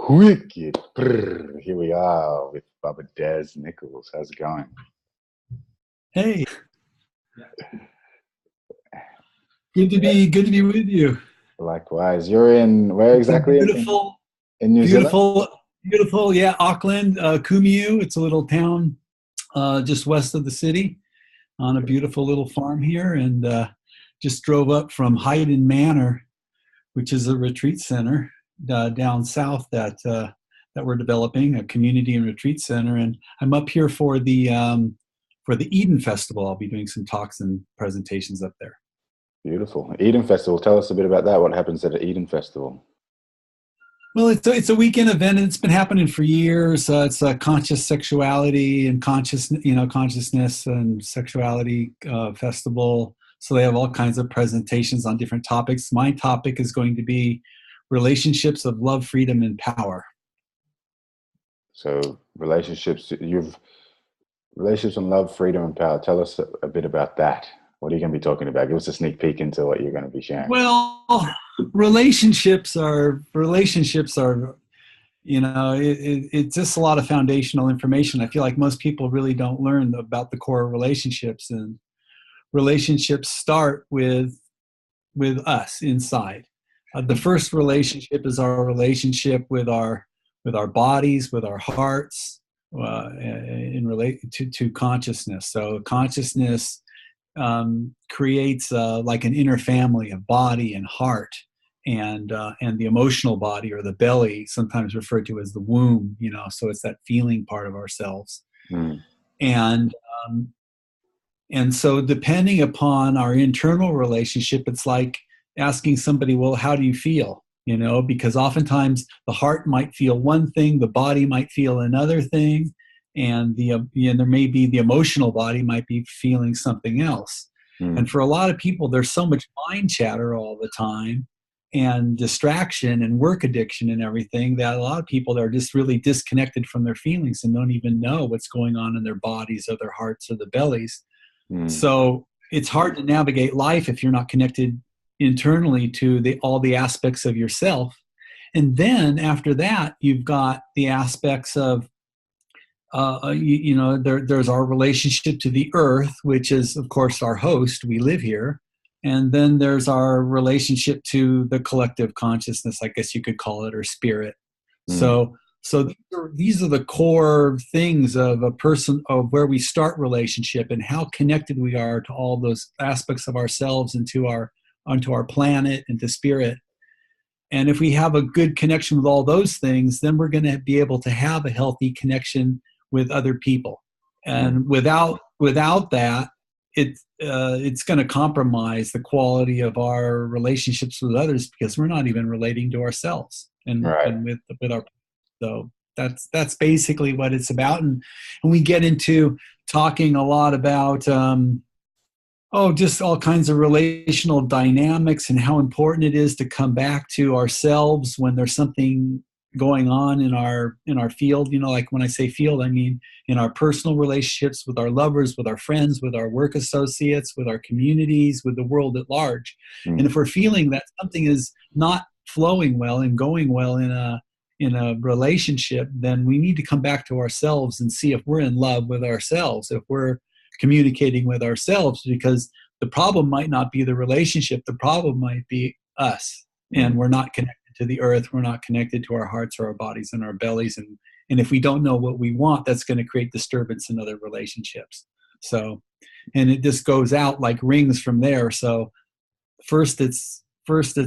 Wicked. Brr. Here we are with Baba Dez Nichols. How's it going? Hey. Good to be with you. Likewise. You're in where exactly? Beautiful, in New Zealand? Beautiful. Yeah, Auckland, Kumiu. It's a little town just west of the city on a beautiful little farm here, and just drove up from Hayden Manor, which is a retreat center down south that we're developing, a community and retreat center. And I'm up here for the Eden Festival. I'll be doing some talks and presentations up there. Beautiful. Eden Festival. Tell us a bit about that. What happens at the Eden Festival? Well, it's a weekend event, and it's been happening for years. It's a conscious sexuality and consciousness and sexuality festival. So they have all kinds of presentations on different topics. My topic is going to be relationships of love, freedom, and power. So relationships on love, freedom, and power. Tell us a bit about that. What are you going to be talking about? Give us a sneak peek into what you're going to be sharing. Well, relationships are, it's just a lot of foundational information. I feel like most people really don't learn about the core of relationships, and relationships start with us inside. The first relationship is our relationship with our bodies, with our hearts, in relation to consciousness. So consciousness creates like an inner family of body and heart, and the emotional body, or the belly, sometimes referred to as the womb. So it's that feeling part of ourselves. And so depending upon our internal relationship, it's like asking somebody, well, how do you feel? Because oftentimes the heart might feel one thing, the body might feel another thing, and there may be the emotional body might be feeling something else. And for a lot of people, there's so much mind chatter all the time, and distraction and work addiction and everything, that a lot of people are just really disconnected from their feelings and don't even know what's going on in their bodies or their hearts or the bellies. So it's hard to navigate life if you're not connected internally to all the aspects of yourself. And then after that, you've got the aspects of, there's our relationship to the earth, which is, of course, our host. We live here. And then there's our relationship to the collective consciousness, I guess you could call it, or spirit. So these are the core things of a person, of where we start relationship and how connected we are to all those aspects of ourselves and onto our planet and to spirit. And if we have a good connection with all those things, then we're going to be able to have a healthy connection with other people. And without that, it's going to compromise the quality of our relationships with others, because we're not even relating to ourselves and with our. So that's basically what it's about. And we get into talking a lot about just all kinds of relational dynamics and how important it is to come back to ourselves when there's something going on in our field. Like when I say field, I mean in our personal relationships with our lovers, with our friends, with our work associates, with our communities, with the world at large. And if we're feeling that something is not flowing well and going well in a relationship, then we need to come back to ourselves and see if we're in love with ourselves, if we're communicating with ourselves, because the problem might not be the relationship. The problem might be us, and we're not connected to the earth. We're not connected to our hearts or our bodies and our bellies. And if we don't know what we want, that's going to create disturbance in other relationships. So, and it just goes out like rings from there. So first it's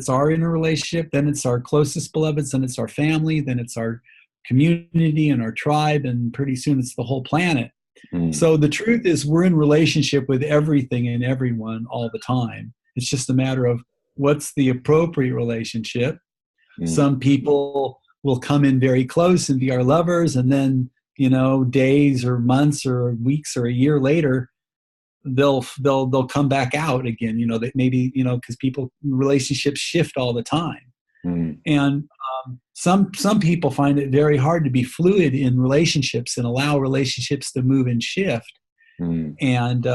our inner relationship, then it's our closest beloveds, then it's our family, then it's our community and our tribe, and pretty soon it's the whole planet. So the truth is, we're in relationship with everything and everyone all the time. It's just a matter of what's the appropriate relationship. Some people will come in very close and be our lovers, and then, days or months or weeks or a year later, they'll come back out again, that maybe, because relationships shift all the time. And some people find it very hard to be fluid in relationships and allow relationships to move and shift. And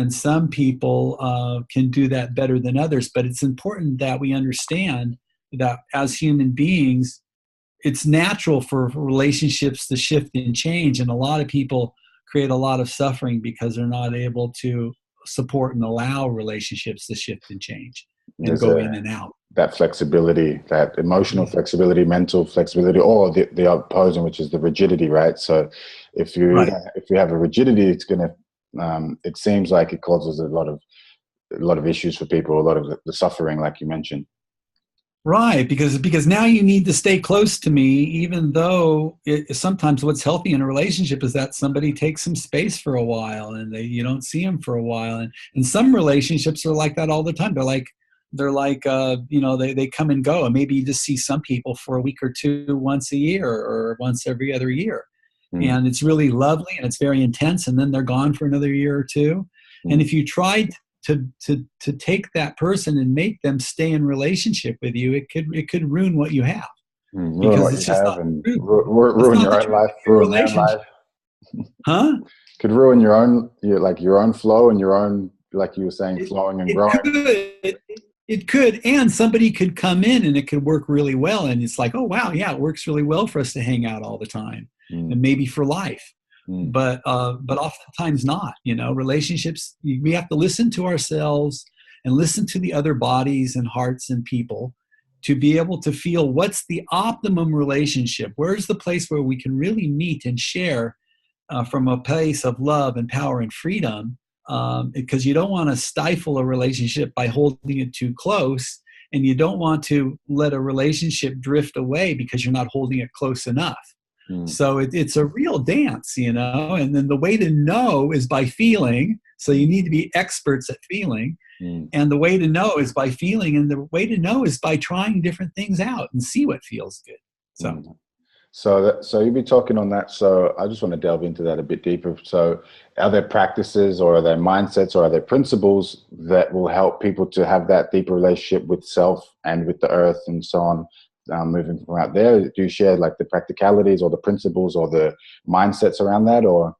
some people can do that better than others. But it's important that we understand that as human beings, it's natural for relationships to shift and change, and a lot of people create a lot of suffering because they're not able to support and allow relationships to shift and change and go in and out. That flexibility, that emotional flexibility, mental flexibility, or the opposing, which is the rigidity, right? So if you have a rigidity, it's going to it seems like it causes a lot of issues for people, a lot of the suffering, like you mentioned. Right, because now you need to stay close to me, even though sometimes what's healthy in a relationship is that somebody takes some space for a while and you don't see them for a while. And some relationships are like that all the time. They're like they come and go, and maybe you just see some people for a week or two once a year or once every other year. And it's really lovely and it's very intense, and then they're gone for another year or two. And if you tried to take that person and make them stay in relationship with you, it could ruin what you have, because it's just not ruin your own life, ruin their life. Huh? Could ruin your own flow and your own, like you were saying, flowing and growing. It could, and somebody could come in and it could work really well, and it's like, oh wow, yeah, it works really well for us to hang out all the time, and maybe for life. But oftentimes not. Relationships, we have to listen to ourselves and listen to the other bodies and hearts and people to be able to feel what's the optimum relationship. Where's the place where we can really meet and share from a place of love and power and freedom, because you don't want to stifle a relationship by holding it too close, and you don't want to let a relationship drift away because you're not holding it close enough. So it's a real dance, and then the way to know is by feeling. So you need to be experts at feeling. And the way to know is by feeling, and the way to know is by trying different things out and see what feels good. So you'll be talking on that. So I just want to delve into that a bit deeper. So are there practices, or are there mindsets, or are there principles that will help people to have that deeper relationship with self and with the earth and so on? Moving from out there, do you share like the practicalities or the principles or the mindsets around that, or?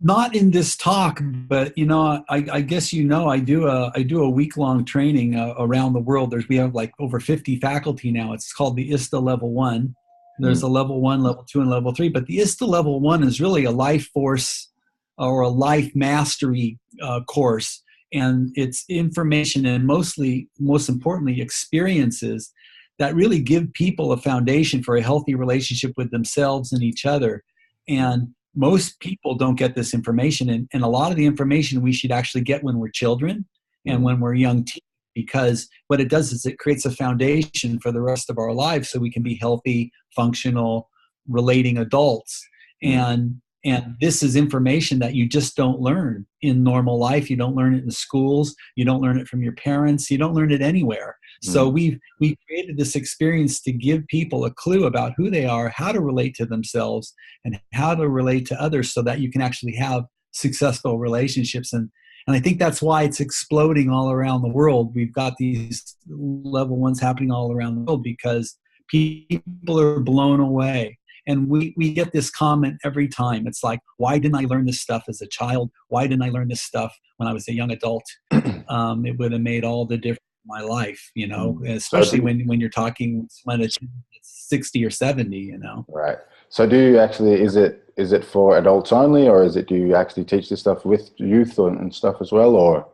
Not in this talk, but I guess I do a week-long training around the world. We have like over 50 faculty now. It's called the ISTA Level 1. There's a Level 1, Level 2, and Level 3. But the ISTA Level 1 is really a life force or a life mastery course, and it's information and most importantly, experiences that really give people a foundation for a healthy relationship with themselves and each other. And most people don't get this information. And a lot of the information we should actually get when we're children and when we're young teens, because what it does is it creates a foundation for the rest of our lives so we can be healthy, functional, relating adults. And this is information that you just don't learn in normal life. You don't learn it in schools. You don't learn it from your parents. You don't learn it anywhere. So we created this experience to give people a clue about who they are, how to relate to themselves, and how to relate to others, so that you can actually have successful relationships. And I think that's why it's exploding all around the world. We've got these level 1s happening all around the world because people are blown away. And we get this comment every time. It's like, why didn't I learn this stuff as a child? Why didn't I learn this stuff when I was a young adult? It would have made all the difference in my life, especially when you're talking when it's 60 or 70, Right. So do you actually, is it for adults only, or do you actually teach this stuff with youth and stuff as well, or?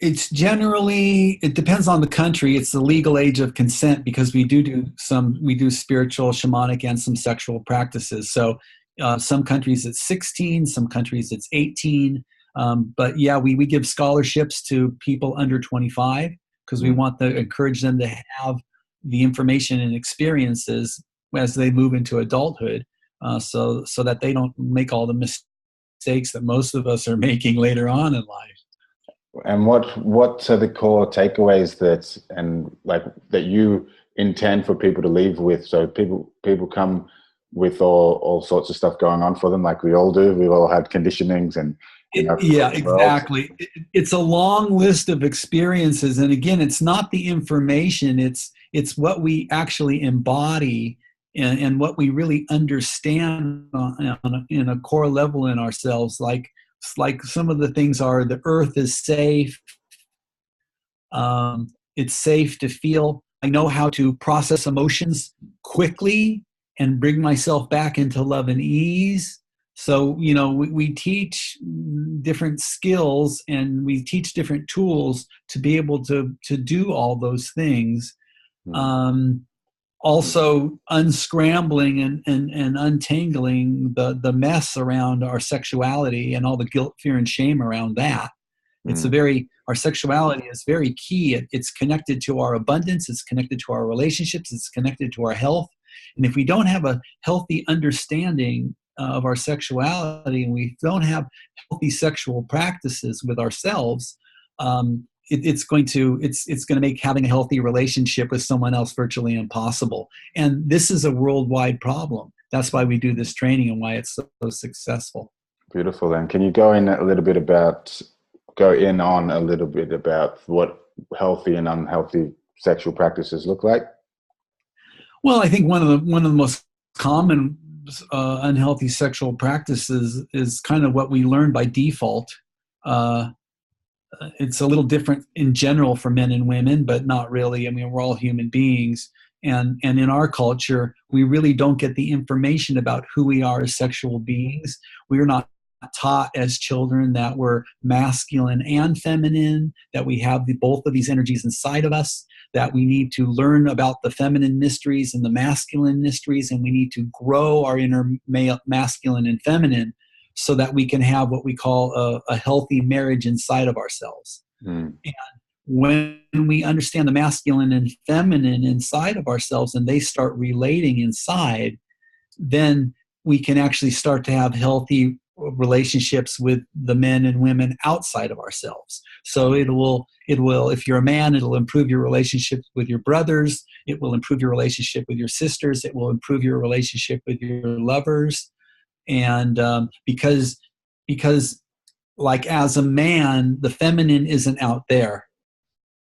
It's generally, it depends on the country. It's the legal age of consent, because we do spiritual, shamanic, and some sexual practices. So some countries it's 16, some countries it's 18. But yeah, we give scholarships to people under 25 because we want to encourage them to have the information and experiences as they move into adulthood, so that they don't make all the mistakes that most of us are making later on in life. And what are the core takeaways that you intend for people to leave with? So people come with all sorts of stuff going on for them, like we all do. We've all had conditionings and yeah, exactly. It's a long list of experiences, and again, it's not the information. It's what we actually embody and what we really understand in a core level in ourselves. Like some of the things are: the earth is safe. It's safe to feel know how to process emotions quickly and bring myself back into love and ease. So, we teach different skills and we teach different tools to be able to do all those things. Also unscrambling and untangling the mess around our sexuality and all the guilt, fear, and shame around that. Our sexuality is very key. It's connected to our abundance. It's connected to our relationships. It's connected to our health. And if we don't have a healthy understanding of our sexuality and we don't have healthy sexual practices with ourselves, it's going to make having a healthy relationship with someone else virtually impossible. And this is a worldwide problem. That's why we do this training and why it's so successful. Beautiful. And can you go in on a little bit about what healthy and unhealthy sexual practices look like? Well, I think one of the most common unhealthy sexual practices is kind of what we learn by default. It's a little different in general for men and women, but not really. I mean, we're all human beings. And in our culture, we really don't get the information about who we are as sexual beings. We are not taught as children that we're masculine and feminine, that we have both of these energies inside of us, that we need to learn about the feminine mysteries and the masculine mysteries, and we need to grow our inner masculine and feminine so that we can have what we call a healthy marriage inside of ourselves. And when we understand the masculine and feminine inside of ourselves and they start relating inside, then we can actually start to have healthy relationships with the men and women outside of ourselves. So it will, if you're a man, it'll improve your relationship with your brothers. It will improve your relationship with your sisters. It will improve your relationship with your lovers. And because like as a man, the feminine isn't out there.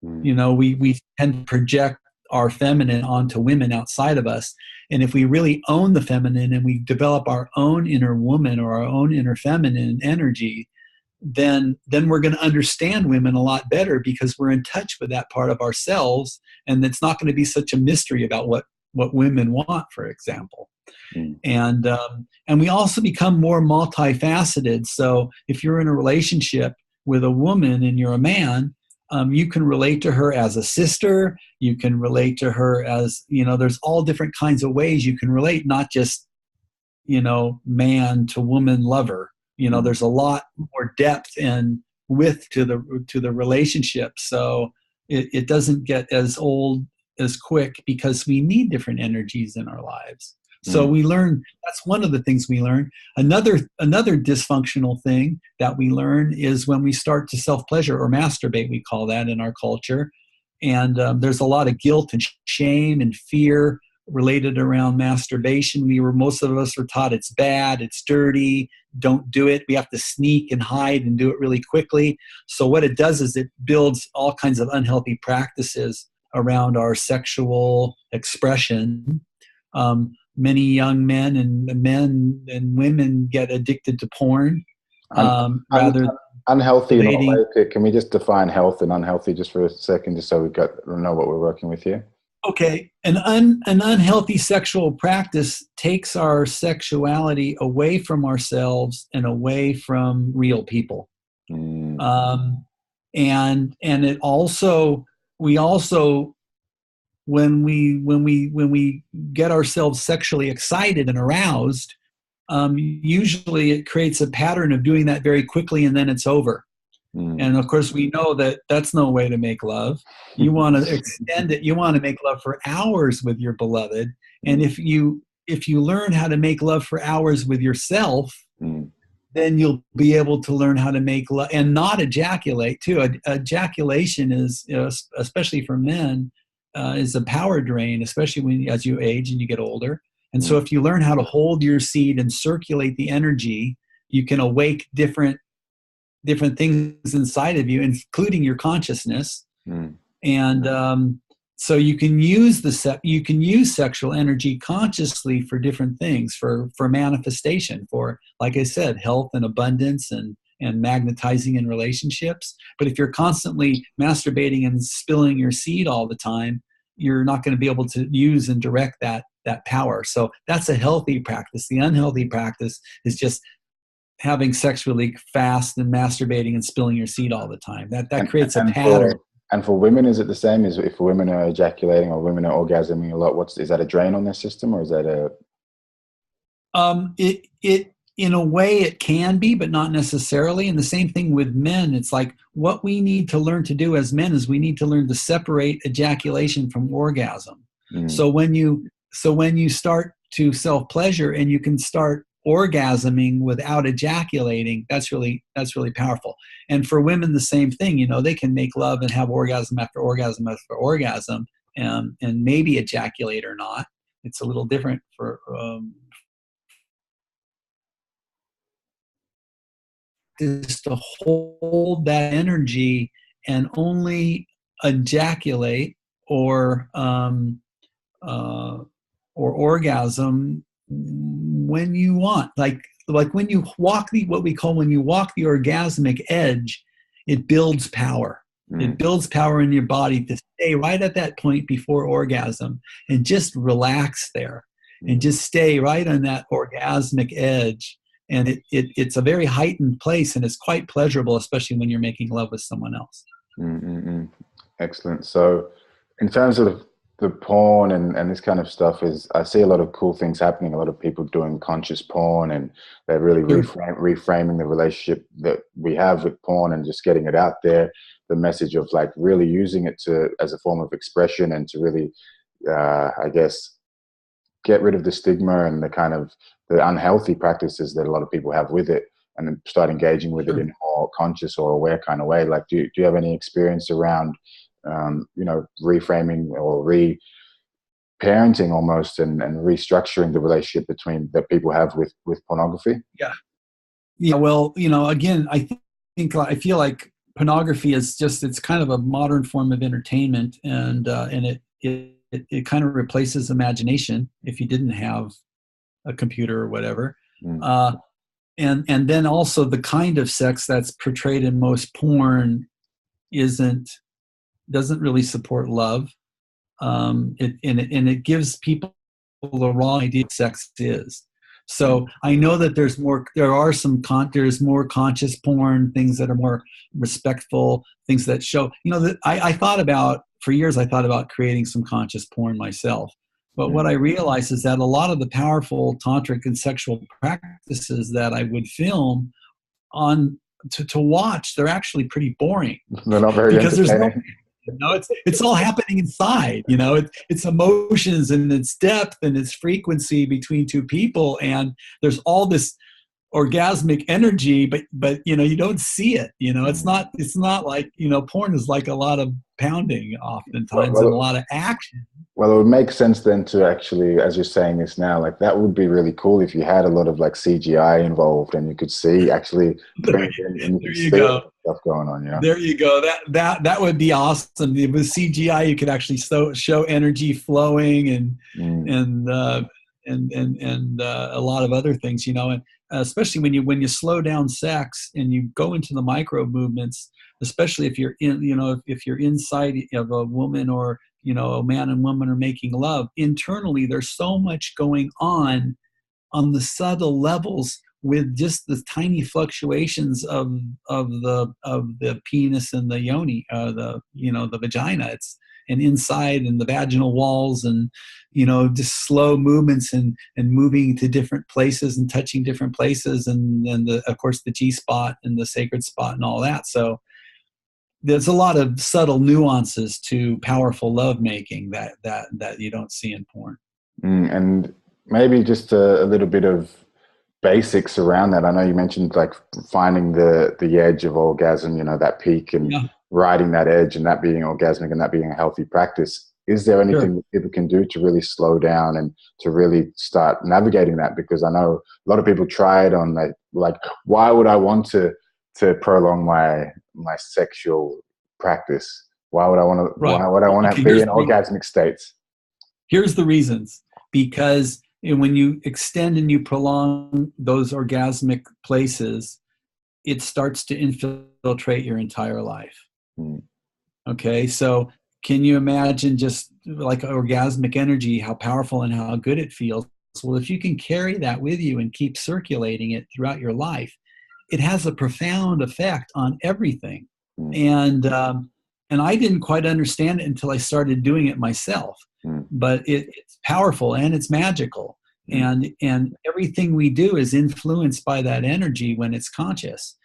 We tend to project our feminine onto women outside of us. And if we really own the feminine and we develop our own inner woman or our own inner feminine energy, then we're going to understand women a lot better because we're in touch with that part of ourselves. And it's not going to be such a mystery about what women want, for example. And we also become more multifaceted. So if you're in a relationship with a woman and you're a man, you can relate to her as a sister. You can relate to her as, there's all different kinds of ways you can relate, not just, man to woman lover. There's a lot more depth and width to the relationship. So it doesn't get as old as quick because we need different energies in our lives. So we learn, that's one of the things we learn. Another dysfunctional thing that we learn is when we start to self-pleasure or masturbate, we call that in our culture. And there's a lot of guilt and shame and fear related around masturbation. Most of us are taught it's bad, it's dirty, don't do it. We have to sneak and hide and do it really quickly. So what it does is it builds all kinds of unhealthy practices around our sexual expression. Many young men and women get addicted to porn. Unhealthy. Can we just define health and unhealthy just for a second, just so we know what we're working with here? Okay, an unhealthy sexual practice takes our sexuality away from ourselves and away from real people. And it also, when we get ourselves sexually excited and aroused, usually it creates a pattern of doing that very quickly and then it's over. And of course we know that that's no way to make love. You want to extend it. You want to make love for hours with your beloved. And if you learn how to make love for hours with yourself, then you'll be able to learn how to make love and not ejaculate too. Ejaculation is, especially for men, is a power drain, especially as you age and you get older. And so if you learn how to hold your seed and circulate the energy, you can awake different things inside of you, including your consciousness. And so you can use sexual energy consciously for different things, for manifestation, for, like I said, health and abundance and magnetizing in relationships. But if you're constantly masturbating and spilling your seed all the time, you're not going to be able to use and direct that power. So that's a healthy practice. The unhealthy practice is just having sex really fast and masturbating and spilling your seed all the time. That creates a pattern. And for women, is it the same? Is if women are ejaculating or women are orgasming a lot, is that a drain on their system, or is that a? It in a way it can be, but not necessarily. And the same thing with men. It's like what we need to learn to do as men is we need to learn to separate ejaculation from orgasm. So when you start to self-pleasure and you can start orgasming without ejaculating, that's really powerful. And for women, the same thing. You know, they can make love and have orgasm after orgasm after orgasm, and maybe ejaculate or not. It's a little different for is to hold that energy and only ejaculate or orgasm when you want, like when you walk when you walk the orgasmic edge, it builds power. It builds power in your body to stay right at that point before orgasm and just relax there and just stay right on that orgasmic edge. And it's a very heightened place, and it's quite pleasurable, especially when you're making love with someone else. Excellent. So in terms of the porn and this kind of stuff, I see a lot of cool things happening, a lot of people doing conscious porn, and they're really reframing the relationship that we have with porn and just getting it out there, the message of like really using it as a form of expression and to really, I guess, get rid of the stigma and the unhealthy practices that a lot of people have with it, and then start engaging with it in a more conscious or aware kind of way. Like, do you have any experience around, reframing or re-parenting almost and restructuring the relationship between that people have with pornography? Yeah. Well, again, I feel like pornography is it's kind of a modern form of entertainment, and it kind of replaces imagination if you didn't have a computer or whatever. And then also the kind of sex that's portrayed in most porn doesn't really support love. It gives people the wrong idea of sex is. So I know that there's more conscious porn, things that are more respectful, things that show, that for years I thought about creating some conscious porn myself. But what I realized is that a lot of the powerful tantric and sexual practices that I would film to watch, they're actually pretty boring. They're not very entertaining. It's all happening inside. It's emotions and it's depth and it's frequency between two people, and there's all this orgasmic energy, but you don't see it. It's not like porn is like a lot of pounding oftentimes and a lot of action. Well, it would make sense then to actually, as you're saying this now, like that would be really cool if you had a lot of like CGI involved and you could see actually there you go. Stuff going on. There you go. That would be awesome. With CGI, you could actually show energy flowing and a lot of other things, and especially when you slow down sex and you go into the micro movements, especially if you're if you're inside of a woman or a man and woman are making love, internally there's so much going on the subtle levels with just the tiny fluctuations of the penis and the yoni, the vagina. And inside and the vaginal walls and, just slow movements and moving to different places and touching different places. And of course the G-spot and the sacred spot and all that. So there's a lot of subtle nuances to powerful lovemaking that you don't see in porn. And maybe just a little bit of basics around that. I know you mentioned like finding the edge of orgasm, that peak and riding that edge and that being orgasmic and that being a healthy practice. Is there anything that people can do to really slow down and to really start navigating that? Because I know a lot of people try it on like why would I want to prolong my sexual practice? Why would I want to? Why would I want to be in orgasmic states? Here's the reasons. Because when you extend and you prolong those orgasmic places, it starts to infiltrate your entire life. Okay, so can you imagine just like orgasmic energy, how powerful and how good it feels. Well, if you can carry that with you and keep circulating it throughout your life, it has a profound effect on everything. Mm. And I didn't quite understand it until I started doing it myself. Mm. But it's powerful and it's magical. And everything we do is influenced by that energy when it's conscious.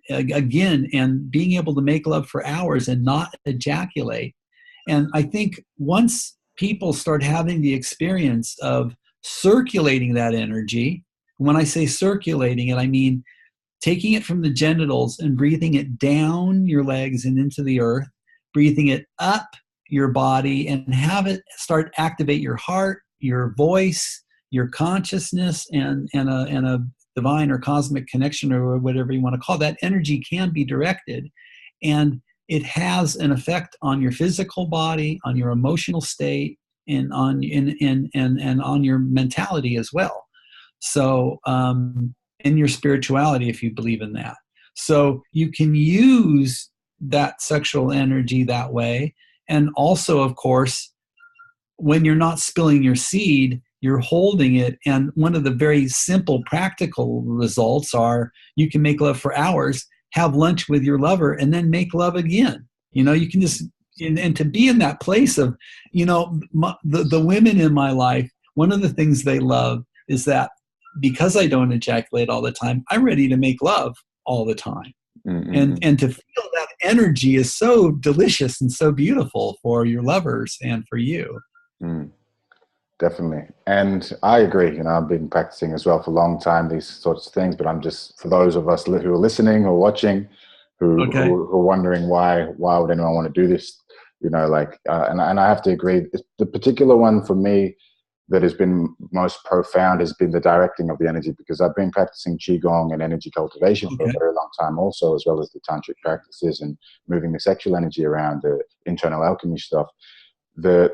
Again, and being able to make love for hours and not ejaculate. And I think once people start having the experience of circulating that energy, when I say circulating it, I mean taking it from the genitals and breathing it down your legs and into the earth, breathing it up your body, and have it start activate your heart, your voice, your consciousness, and a divine or cosmic connection, or whatever you want to call it. That energy can be directed, and it has an effect on your physical body, on your emotional state, and on on your mentality as well. So, in your spirituality, if you believe in that. So you can use that sexual energy that way. And also, of course, when you're not spilling your seed, you're holding it. And one of the very simple practical results are you can make love for hours, have lunch with your lover, and then make love again. You can just, and to be in that place of, the women in my life, one of the things they love is that because I don't ejaculate all the time, I'm ready to make love all the time. Mm-hmm. And to feel that energy is so delicious and so beautiful for your lovers and for you. Definitely. And I agree. I've been practicing as well for a long time, these sorts of things, but I'm just, for those of us who are listening or watching, who are wondering why would anyone want to do this, and I have to agree, the particular one for me that has been most profound has been the directing of the energy, because I've been practicing Qigong and energy cultivation for a very long time also, as well as the tantric practices and moving the sexual energy around, the internal alchemy stuff. The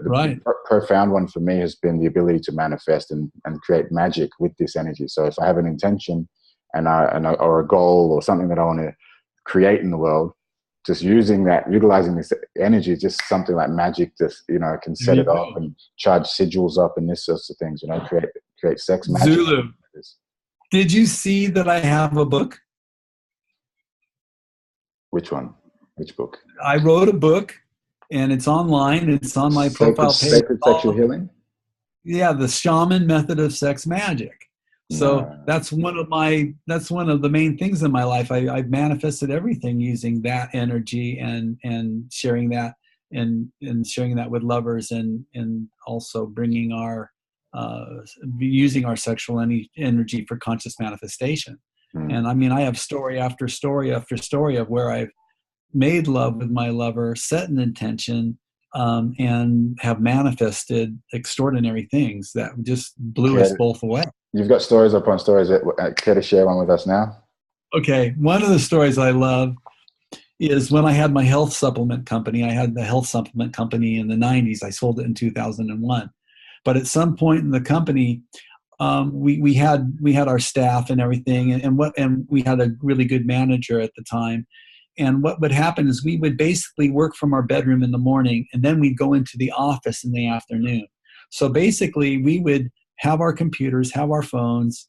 profound one for me has been the ability to manifest and create magic with this energy. So if I have an intention or a goal or something that I want to create in the world, just utilizing this energy, just something like magic, just, can set it up and charge sigils up and this sorts of things, create sex magic. Zulu, did you see that I have a book? Which one? Which book? I wrote a book, and it's online. It's on my profile page. Sacred Sexual Healing? Yeah, the Shaman Method of Sex Magic. So that's one of the main things in my life. I've manifested everything using that energy and sharing that and sharing that with lovers, and also bringing using our sexual energy for conscious manifestation. And I mean, I have story after story after story of where I've made love with my lover, set an intention, and have manifested extraordinary things that just blew us both away. You've got stories upon stories. Care to share one with us now? Okay. One of the stories I love is when I had my health supplement company. I had the health supplement company in the 90s. I sold it in 2001. But at some point in the company, we had our staff and everything, and we had a really good manager at the time. And what would happen is we would basically work from our bedroom in the morning, and then we'd go into the office in the afternoon. So basically, we would have our computers, have our phones,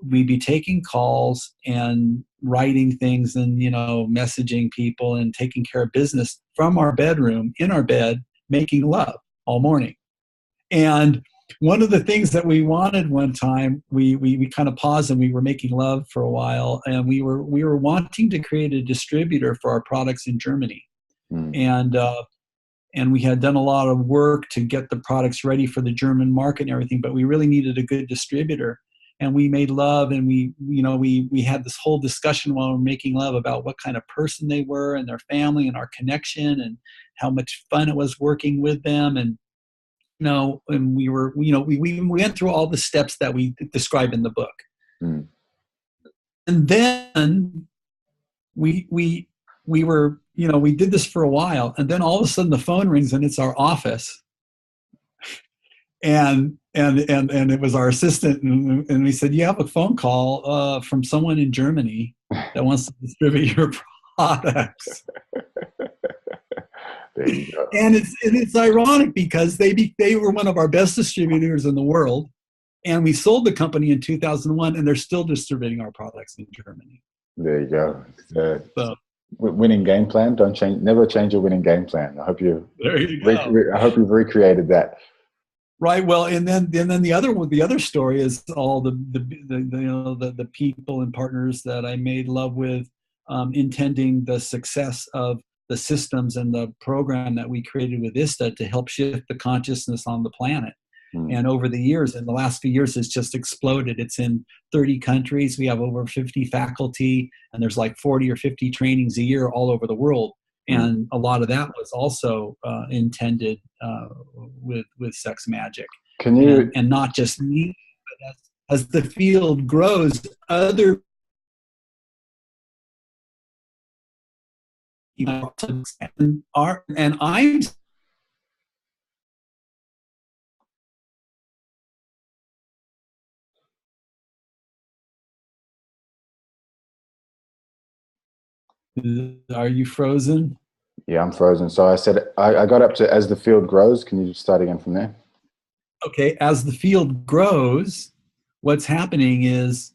we'd be taking calls and writing things and, messaging people and taking care of business from our bedroom, in our bed, making love all morning. And one of the things that we wanted one time, we kind of paused and we were making love for a while, and we were wanting to create a distributor for our products in Germany. And we had done a lot of work to get the products ready for the German market and everything, but we really needed a good distributor. And we made love, and we had this whole discussion while we were making love about what kind of person they were and their family and our connection and how much fun it was working with them. And and we went through all the steps that we describe in the book. And then we were, we did this for a while, and then all of a sudden the phone rings and it's our office. And it was our assistant, and we said, you have a phone call from someone in Germany that wants to distribute your products. There you go. And it's ironic because they were one of our best distributors in the world, and we sold the company in 2001, and they're still distributing our products in Germany. There you go. So, winning game plan. Never change your winning game plan. I hope there you go. I hope you've recreated that. Right. Well, and then the other story is all the people and partners that I made love with, intending the success of the systems and the program that we created with ISTA to help shift the consciousness on the planet. And over the years, in the last few years, it's just exploded. It's in 30 countries. We have over 50 faculty, and there's like 40 or 50 trainings a year all over the world. And a lot of that was also intended with Sex Magic. Can you and not just me, but as the field grows, other and I'm Are you frozen? Yeah, I'm frozen. So I said I got up to as the field grows. Can you start again from there? Okay, as the field grows, what's happening is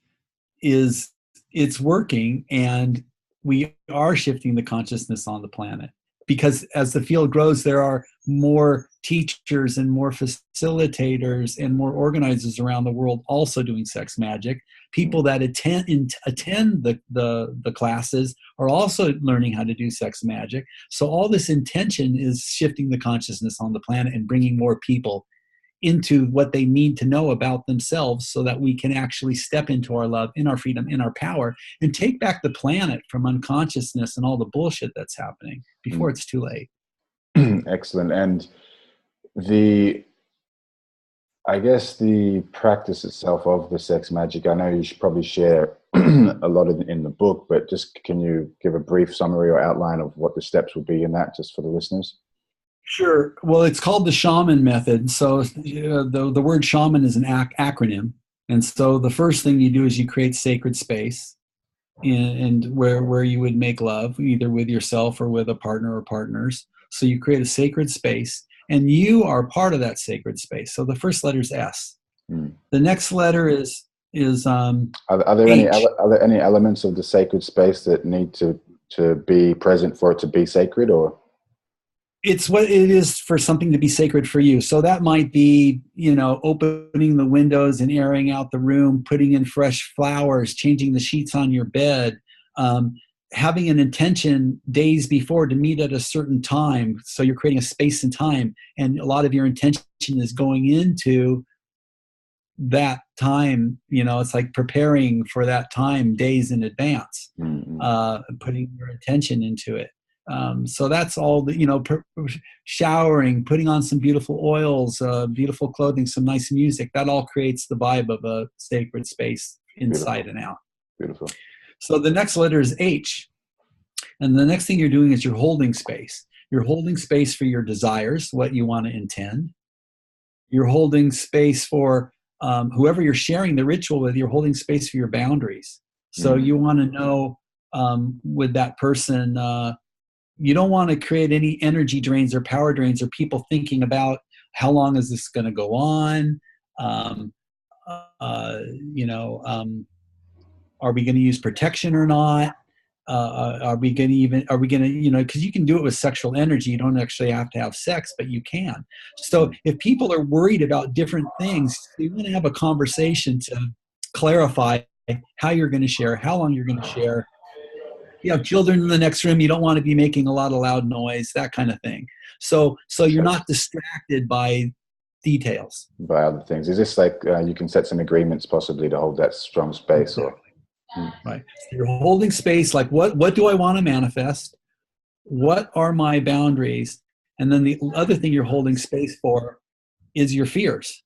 it's working, and we are shifting the consciousness on the planet. Because as the field grows, there are more teachers and more facilitators and more organizers around the world also doing Sex Magic. People that attend the classes are also learning how to do Sex Magic. So all this intention is shifting the consciousness on the planet and bringing more people into what they need to know about themselves so that we can actually step into our love, in our freedom, in our power, and take back the planet from unconsciousness and all the bullshit that's happening before it's too late. Excellent. And I guess the practice itself of the Sex Magic, I know you should probably share a lot in the book, but just can you give a brief summary or outline of what the steps would be in that, just for the listeners? Sure. Well, it's called the shaman method. So the word shaman is an acronym. And so the first thing you do is you create sacred space and where you would make love, either with yourself or with a partner or partners. So you create a sacred space, and you are part of that sacred space. So the first letter is S. The next letter is are there any elements of the sacred space that need to be present for it to be sacred, or? It's what it is for something to be sacred for you. So that might be, opening the windows and airing out the room, putting in fresh flowers, changing the sheets on your bed, having an intention days before to meet at a certain time. So you're creating a space and time, and a lot of your intention is going into that time. It's like preparing for that time days in advance, putting your intention into it. So that's all showering, putting on some beautiful oils, beautiful clothing, some nice music, that all creates the vibe of a sacred space inside and out. Beautiful. So the next letter is H. And the next thing you're doing is you're holding space. You're holding space for your desires, what you want to intend. You're holding space for whoever you're sharing the ritual with. You're holding space for your boundaries. So you want to know with that person, you don't want to create any energy drains or power drains or people thinking about how long is this going to go on? Are we going to use protection or not? Are we going to, because you can do it with sexual energy. You don't actually have to have sex, but you can. So if people are worried about different things, you want to have a conversation to clarify how you're going to share, how long you're going to share. You have children in the next room, you don't want to be making a lot of loud noise, that kind of thing. So you're not distracted by details. By other things. Is this like you can set some agreements possibly to hold that strong space? Exactly. Right. So you're holding space, like what do I want to manifest? What are my boundaries? And then the other thing you're holding space for is your fears.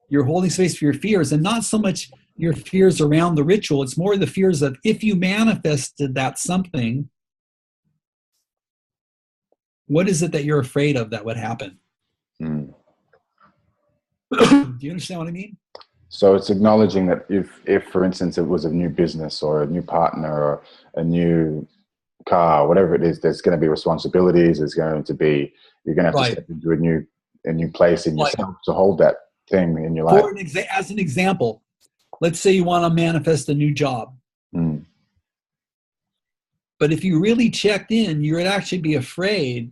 You're holding space for your fears, and not so much your fears around the ritual. It's more the fears of, if you manifested that something, what is it that you're afraid of that would happen? Do you understand what I mean? So it's acknowledging that if for instance, it was a new business or a new partner or a new car, whatever it is, there's going to be responsibilities. There's going to be, you're going to have to Right. step into a new place in Like, yourself to hold that thing in your life. as an example, let's say you want to manifest a new job. Mm. But if you really checked in, you would actually be afraid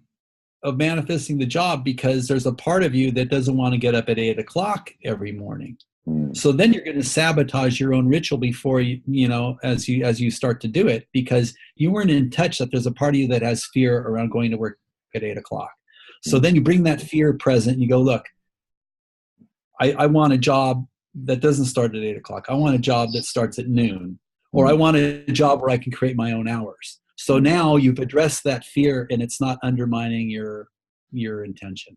of manifesting the job because there's a part of you that doesn't want to get up at 8 o'clock every morning. Mm. So then you're going to sabotage your own ritual before as you start to do it, because you weren't in touch that there's a part of you that has fear around going to work at 8 o'clock. So then you bring that fear present and you go, look, I want a job that doesn't start at 8 o'clock. I want a job that starts at noon, or I want a job where I can create my own hours. So now you've addressed that fear and it's not undermining your intention.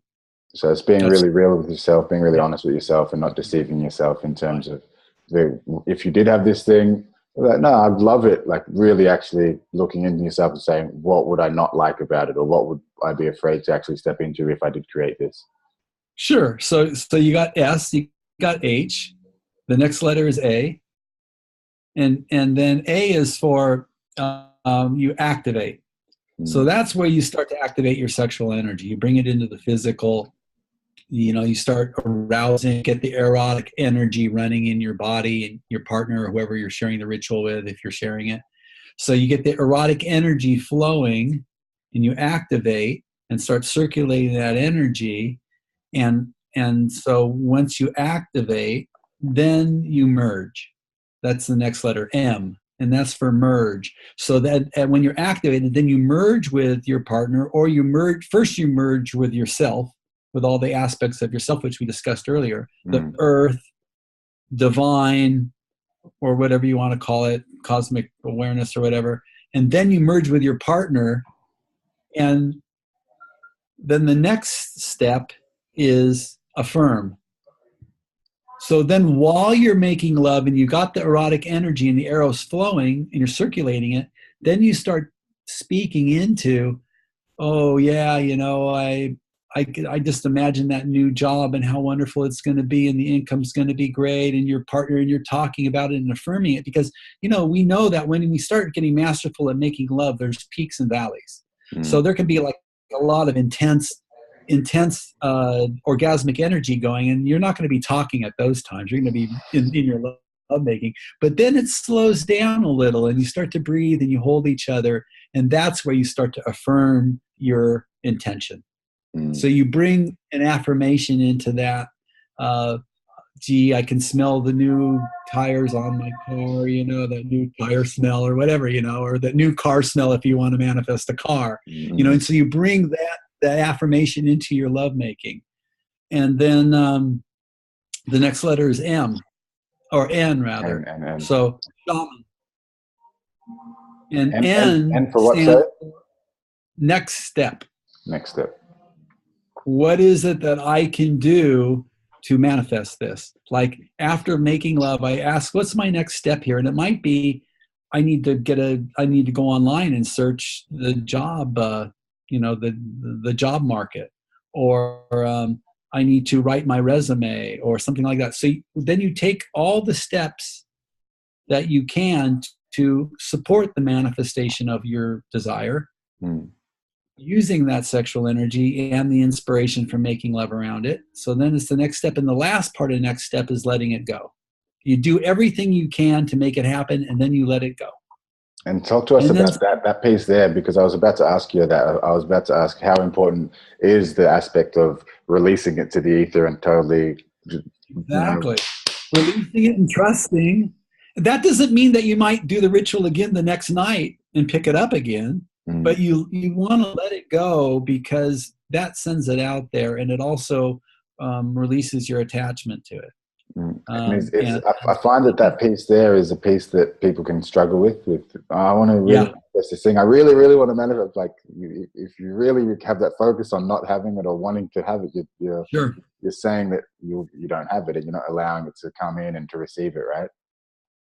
So it's being really real with yourself, being really honest with yourself, and not deceiving yourself in terms of if you did have this thing, like, no, I'd love it. Like really actually looking into yourself and saying, what would I not like about it? Or what would I be afraid to actually step into if I did create this? Sure. So you got S, you got H, the next letter is A. And then A is for you activate. So that's where you start to activate your sexual energy. You bring it into the physical, you start arousing, get the erotic energy running in your body and your partner or whoever you're sharing the ritual with, if you're sharing it. So you get the erotic energy flowing and you activate and start circulating that energy. And so once you activate, then you merge. That's the next letter, M. And that's for merge. So that when you're activated, then you merge with your partner, or you merge with yourself, with all the aspects of yourself, which we discussed earlier, the earth, divine, or whatever you want to call it, cosmic awareness or whatever. And then you merge with your partner. And then the next step is affirm. So then while you're making love and you got the erotic energy and the arrows flowing and you're circulating it, then you start speaking into, oh yeah, I just imagine that new job and how wonderful it's going to be and the income's going to be great, and your partner, and you're talking about it and affirming it, because we know that when we start getting masterful at making love, there's peaks and valleys. So there can be like a lot of intense orgasmic energy going, and you're not going to be talking at those times. You're going to be in your love making, but then it slows down a little and you start to breathe and you hold each other, and that's where you start to affirm your intention. So you bring an affirmation into that. Gee, I can smell the new tires on my car, that new tire smell or whatever, or the new car smell if you want to manifest a car, and so you bring that affirmation into your lovemaking. And then the next letter is M, or N rather. And. So shaman. And N for what, sir? Next step. Next step. What is it that I can do to manifest this? Like after making love, I ask, what's my next step here? And it might be, I need to go online and search the job, the job market, or I need to write my resume or something like that. So then you take all the steps that you can to support the manifestation of your desire, using that sexual energy and the inspiration from making love around it. So then it's the next step. And the last part of the next step is letting it go. You do everything you can to make it happen, and then you let it go. And talk to us about that piece there, because I was about to ask you that. I was about to ask how important is the aspect of releasing it to the ether and totally. Exactly. Releasing it and trusting. That doesn't mean that you might do the ritual again the next night and pick it up again, but you want to let it go, because that sends it out there, and it also releases your attachment to it. I find that piece there is a piece that people can struggle with. I want to really manifest this thing. I really, really want to manifest. Like, if you really have that focus on not having it or wanting to have it, you're saying that you don't have it, and you're not allowing it to come in and to receive it, right?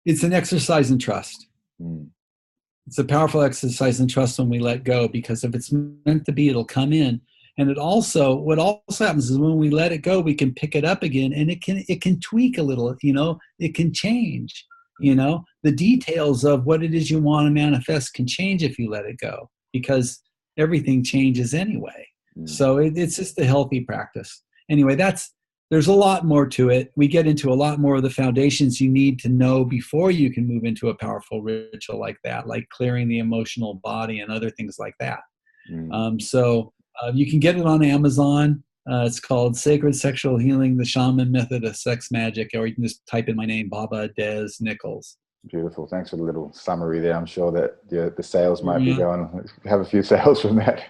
It's an exercise in trust. It's a powerful exercise in trust when we let go, because if it's meant to be, it'll come in. And what also happens is when we let it go, we can pick it up again, and it can tweak a little, it can change. You know, the details of what it is you want to manifest can change if you let it go, because everything changes anyway. So it's just a healthy practice. Anyway, there's a lot more to it. We get into a lot more of the foundations you need to know before you can move into a powerful ritual like that, like clearing the emotional body and other things like that. So you can get it on Amazon. It's called Sacred Sexual Healing, the Shaman Method of Sex Magic, or you can just type in my name, Baba Dez Nichols. Beautiful. Thanks for the little summary there. I'm sure that the sales might be going, have a few sales from that.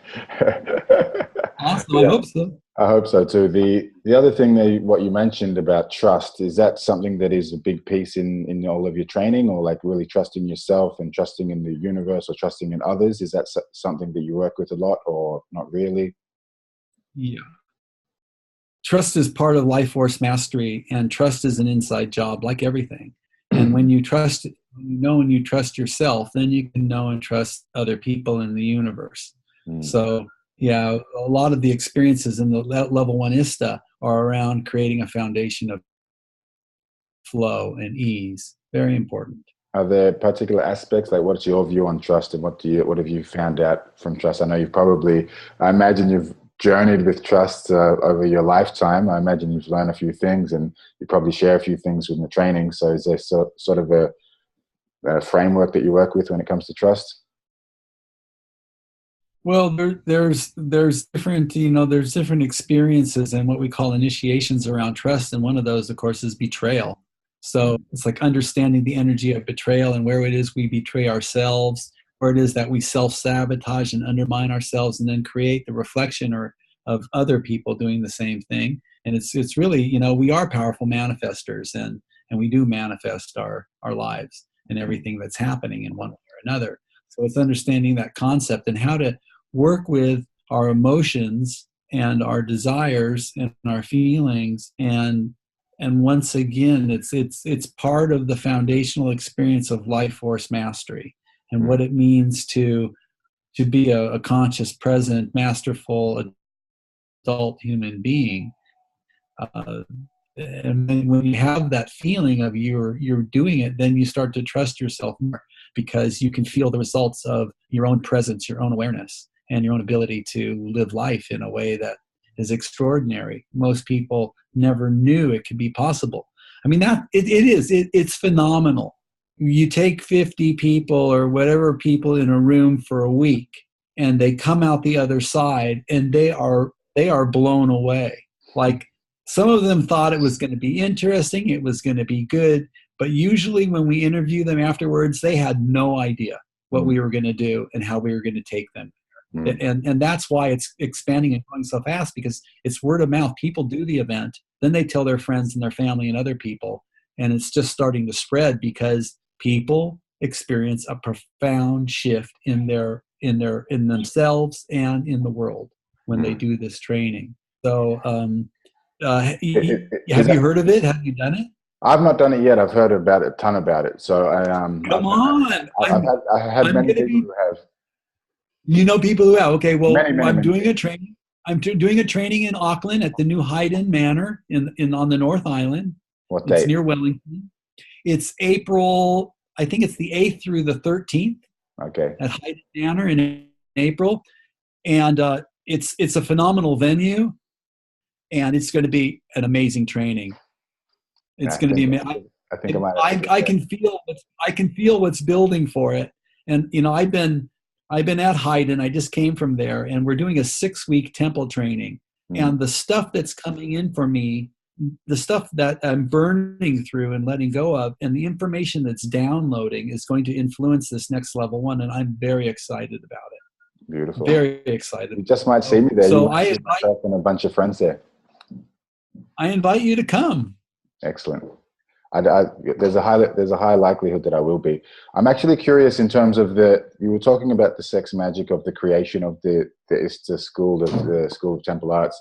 Awesome. I hope so. I hope so too. The other thing what you mentioned about trust, is that something that is a big piece in all of your training, or like really trusting yourself and trusting in the universe or trusting in others? Is that something that you work with a lot, or not really? Yeah. Trust is part of life force mastery, and trust is an inside job, like everything. And when you trust, and you trust yourself, then you can know and trust other people in the universe. So yeah, a lot of the experiences in the level 1 ISTA are around creating a foundation of flow and ease. Very important. Are there particular aspects, like what's your view on trust, and what have you found out from trust? I know I imagine you've journeyed with trust over your lifetime. I imagine you've learned a few things, and you probably share a few things in the training. So is there sort of a framework that you work with when it comes to trust? Well, there's different, there's different experiences and what we call initiations around trust. And one of those, of course, is betrayal. So it's like understanding the energy of betrayal and where it is we betray ourselves, where it is that we self-sabotage and undermine ourselves, and then create the reflection of other people doing the same thing. And it's really, we are powerful manifestors, and we do manifest our lives and everything that's happening in one way or another. So it's understanding that concept and how to work with our emotions and our desires and our feelings, and once again, it's part of the foundational experience of life force mastery and what it means to be a conscious, present, masterful adult human being. And then when you have that feeling of you're doing it, then you start to trust yourself more, because you can feel the results of your own presence, your own awareness, and your own ability to live life in a way that is extraordinary. Most people never knew it could be possible. I mean, it's phenomenal. You take 50 people or whatever people in a room for a week, and they come out the other side, and they are blown away. Like, some of them thought it was going to be interesting, it was going to be good, but usually when we interview them afterwards, they had no idea what we were going to do and how we were going to take them. And that's why it's expanding and growing so fast, because it's word of mouth. People do the event, then they tell their friends and their family and other people, and it's just starting to spread because people experience a profound shift in themselves and in the world when they do this training. So have you heard of it? Have you done it? I've not done it yet. I've heard a ton about it. So Come on. I've had many people who have. You know people who have. Okay, well, many doing a training. I'm doing a training in Auckland at the New Hayden Manor on the North Island. What date? It's near Wellington. It's April. I think it's the 8th through the 13th. Okay. At Hayden Manor in April, and it's a phenomenal venue, and it's going to be an amazing training. It's going to be amazing. I can feel what's building for it, and I've been at Hayden. I just came from there, and we're doing a 6-week temple training. And the stuff that's coming in for me, the stuff that I'm burning through and letting go of, and the information that's downloading is going to influence this next level 1, and I'm very excited about it. Beautiful. Very excited. You just might see me there. So I invite myself and a bunch of friends there. I invite you to come. Excellent. There's a high likelihood that I will be. I'm actually curious in terms of you were talking about the sex magic of the creation of the ISTA school, of the School of Temple Arts.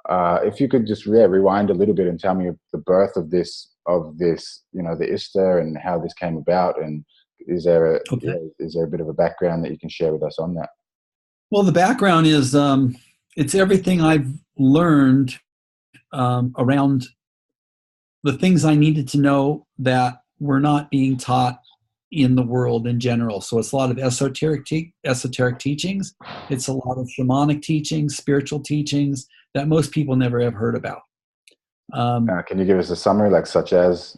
If you could just rewind a little bit and tell me the birth of this, the ISTA, and how this came about, and is there a bit of a background that you can share with us on that? Well, the background is it's everything I've learned around the things I needed to know that we're not being taught in the world in general. So it's a lot of esoteric teachings. It's a lot of shamanic teachings, spiritual teachings that most people never have heard about. Can you give us a summary, like such as?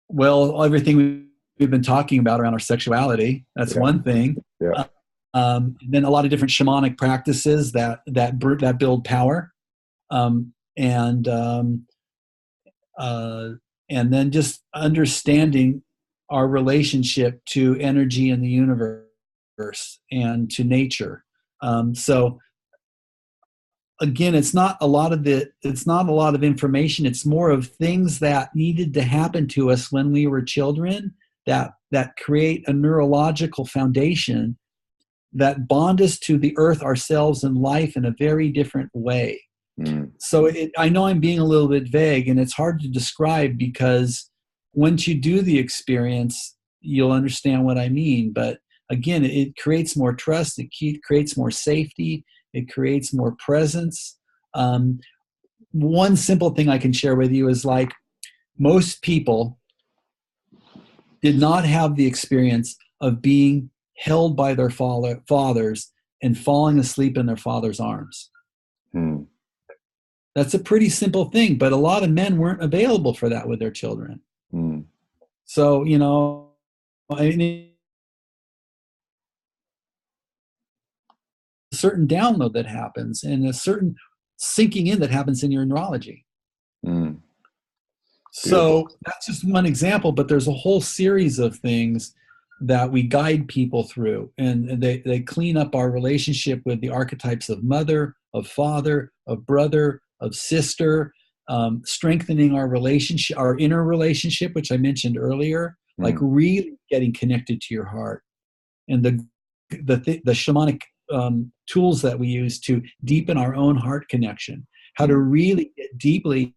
Well, everything we've been talking about around our sexuality, that's one thing. Yeah. Then a lot of different shamanic practices that build power, and then just understanding our relationship to energy in the universe and to nature. So again, it's not a lot of information. It's more of things that needed to happen to us when we were children that create a neurological foundation that bond us to the earth, ourselves, and life in a very different way. So I know I'm being a little bit vague, and it's hard to describe, because once you do the experience, you'll understand what I mean. But again, it creates more trust, it creates more safety, it creates more presence. One simple thing I can share with you is, like, most people did not have the experience of being held by their fathers and falling asleep in their father's arms. That's a pretty simple thing, but a lot of men weren't available for that with their children. So, I mean, a certain download that happens and a certain sinking in that happens in your neurology. So that's just one example, but there's a whole series of things that we guide people through, and they clean up our relationship with the archetypes of mother, of father, of brother, of sister, strengthening our relationship, our inner relationship, which I mentioned earlier, like really getting connected to your heart, and the shamanic tools that we use to deepen our own heart connection, how to really get deeply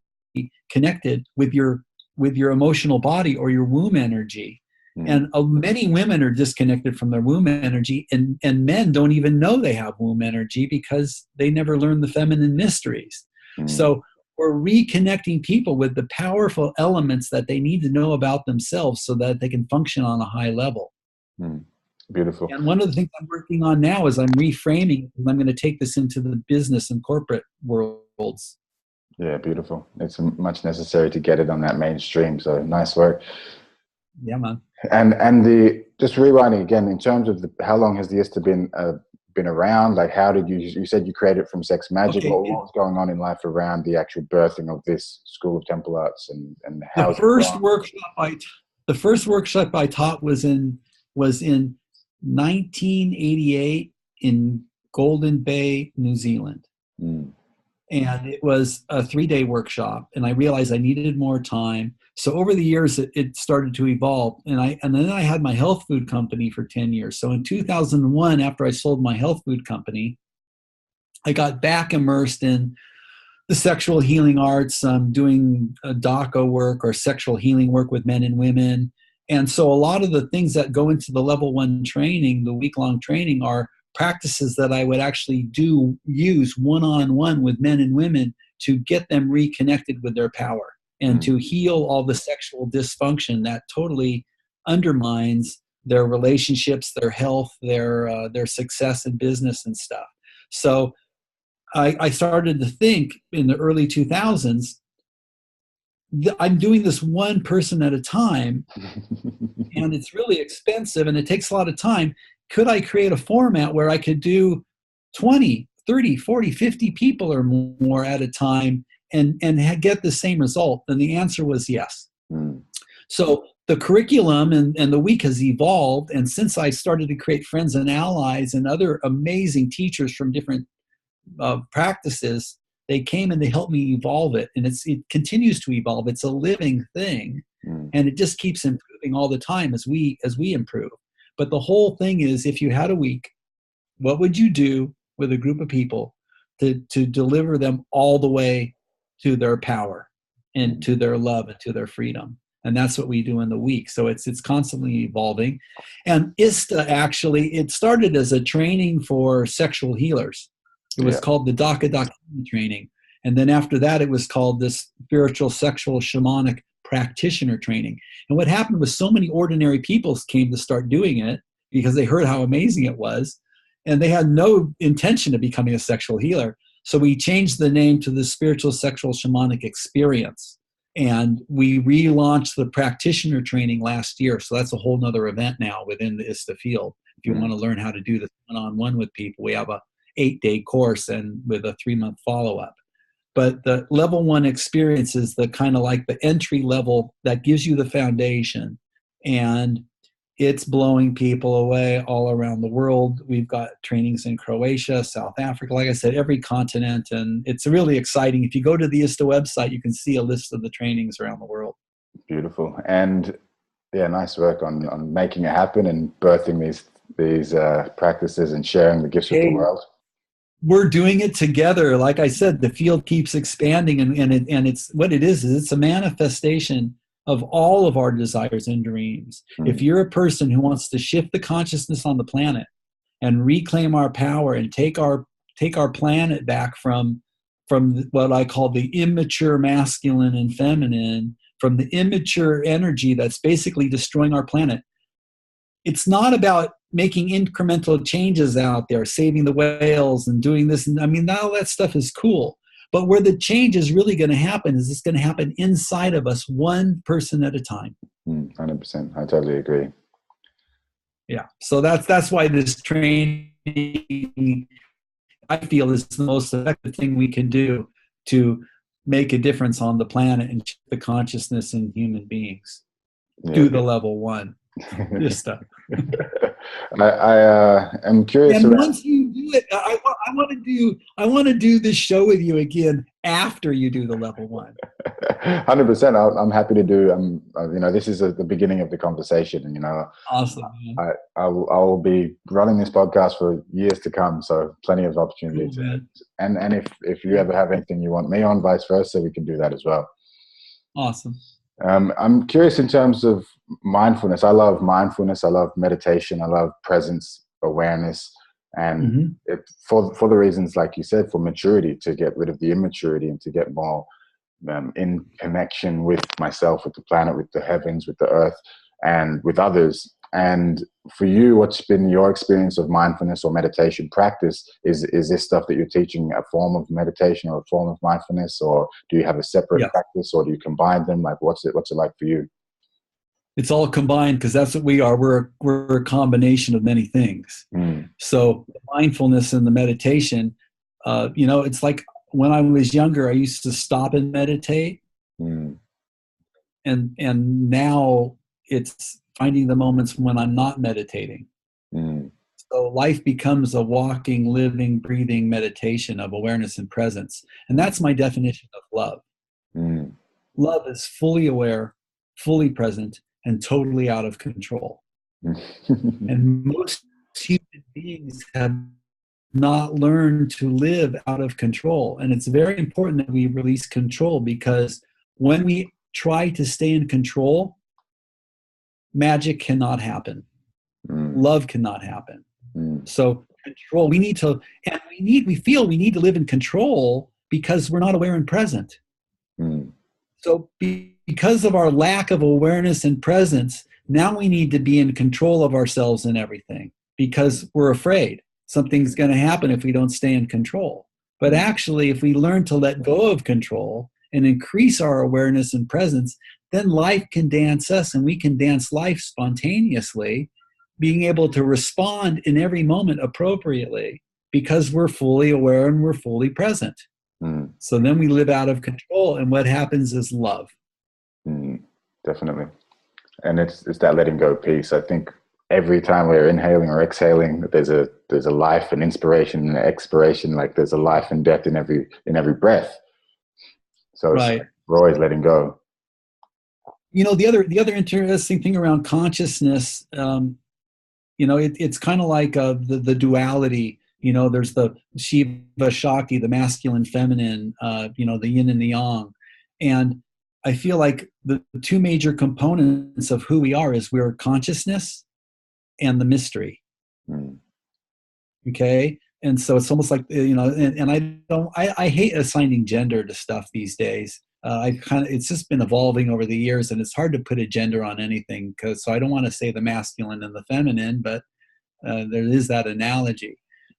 connected with your emotional body or your womb energy. And many women are disconnected from their womb energy, and men don't even know they have womb energy because they never learned the feminine mysteries. So we're reconnecting people with the powerful elements that they need to know about themselves so that they can function on a high level. Beautiful. And one of the things I'm working on now is I'm reframing, and I'm going to take this into the business and corporate worlds. Yeah, beautiful. It's much necessary to get it on that mainstream. So nice work. Yeah, man. And just rewinding again, in terms of how long has the ISTA been around? Like, how did you said you created it from Sex Magick? Okay. What was going on in life around the actual birthing of this School of Temple Arts, and how the first workshop I taught was in 1988 in Golden Bay, New Zealand. And it was a 3-day workshop, and I realized I needed more time. So over the years, it started to evolve, and then I had my health food company for 10 years. So in 2001, after I sold my health food company, I got back immersed in the sexual healing arts, doing Daka work or sexual healing work with men and women. And so a lot of the things that go into the level 1 training, the week-long training, are practices that I would actually use one-on-one with men and women to get them reconnected with their power and to heal all the sexual dysfunction that totally undermines their relationships, their health, their success in business and stuff. So I started to think in the early 2000s, I'm doing this one person at a time, and it's really expensive and it takes a lot of time. Could I create a format where I could do 20, 30, 40, 50 people or more at a time and get the same result? And the answer was yes. So the curriculum and the week has evolved. And since I started to create friends and allies and other amazing teachers from different practices, they came and they helped me evolve it. And it continues to evolve. It's a living thing. And it just keeps improving all the time as we improve. But the whole thing is, if you had a week, what would you do with a group of people to deliver them all the way to their power and to their love and to their freedom? And that's what we do in the week. So it's constantly evolving. And ISTA, actually, it started as a training for sexual healers. It was called the Daka training. And then after that, it was called this spiritual sexual shamanic practitioner training. And what happened was so many ordinary people came to start doing it because they heard how amazing it was, and they had no intention of becoming a sexual healer. So we changed the name to the Spiritual Sexual Shamanic Experience. And we relaunched the practitioner training last year. So that's a whole nother event now within the ISTA field. If you want to learn how to do this one-on-one with people, we have a 8-day course and with a 3-month follow-up. But the level 1 experience is the kind of like the entry level that gives you the foundation. And it's blowing people away all around the world. We've got trainings in Croatia, South Africa, like I said, every continent. And it's really exciting. If you go to the ISTA website, you can see a list of the trainings around the world. Beautiful. And yeah, nice work on making it happen and birthing these practices and sharing the gifts with the world. We're doing it together. Like I said, the field keeps expanding, and it's what it is it's a manifestation of all of our desires and dreams. If you're a person who wants to shift the consciousness on the planet and reclaim our power and take our planet back from what I call the immature masculine and feminine, from the immature energy that's basically destroying our planet. It's not about making incremental changes out there, saving the whales and doing this. And I mean, all that stuff is cool. But where the change is really going to happen is it's going to happen inside of us, one person at a time. 100%. I totally agree. Yeah. So that's why this training, I feel, is the most effective thing we can do to make a difference on the planet and the consciousness in human beings. Yeah. Do the level 1. This stuff. I am curious. And once you do it, I want to do this show with you again after you do the level 1. 100%. I'm happy to do. This is the beginning of the conversation, and awesome. I'll be running this podcast for years to come. So plenty of opportunities. Cool, and if you ever have anything you want me on, vice versa, we can do that as well. Awesome. I'm curious in terms of mindfulness. I love mindfulness. I love meditation. I love presence, awareness, and for the reasons, like you said, for maturity, to get rid of the immaturity and to get more in connection with myself, with the planet, with the heavens, with the earth, and with others. And for you, what's been your experience of mindfulness or meditation practice? Is this stuff that you're teaching a form of meditation or a form of mindfulness, or do you have a separate practice, or do you combine them? Like, what's it like for you? It's all combined, because that's what we are. We're a combination of many things. So mindfulness and the meditation, it's like when I was younger, I used to stop and meditate, and now it's finding the moments when I'm not meditating. So life becomes a walking, living, breathing meditation of awareness and presence. And that's my definition of love. Love is fully aware, fully present, and totally out of control. And most human beings have not learned to live out of control. And it's very important that we release control, because when we try to stay in control, magic cannot happen. Love cannot happen. So control, we feel we need to live in control because we're not aware and present. So because of our lack of awareness and presence, now we need to be in control of ourselves and everything, because we're afraid something's going to happen if we don't stay in control. But actually, if we learn to let go of control and increase our awareness and presence, then life can dance us, and we can dance life spontaneously, being able to respond in every moment appropriately, because we're fully aware and we're fully present. So then we live out of control, and what happens is love. Definitely. And it's that letting go piece. I think every time we're inhaling or exhaling, there's a life and inspiration and expiration. Like there's a life and death in every breath. So we're always letting go. The other interesting thing around consciousness, it's kind of like the duality. There's the Shiva Shakti, the masculine, feminine, the yin and the yang. And I feel like the two major components of who we are is we're consciousness and the mystery. Okay. And so it's almost like, and I hate assigning gender to stuff these days. it's just been evolving over the years, and it's hard to put a gender on anything, so I don't want to say the masculine and the feminine, but there is that analogy.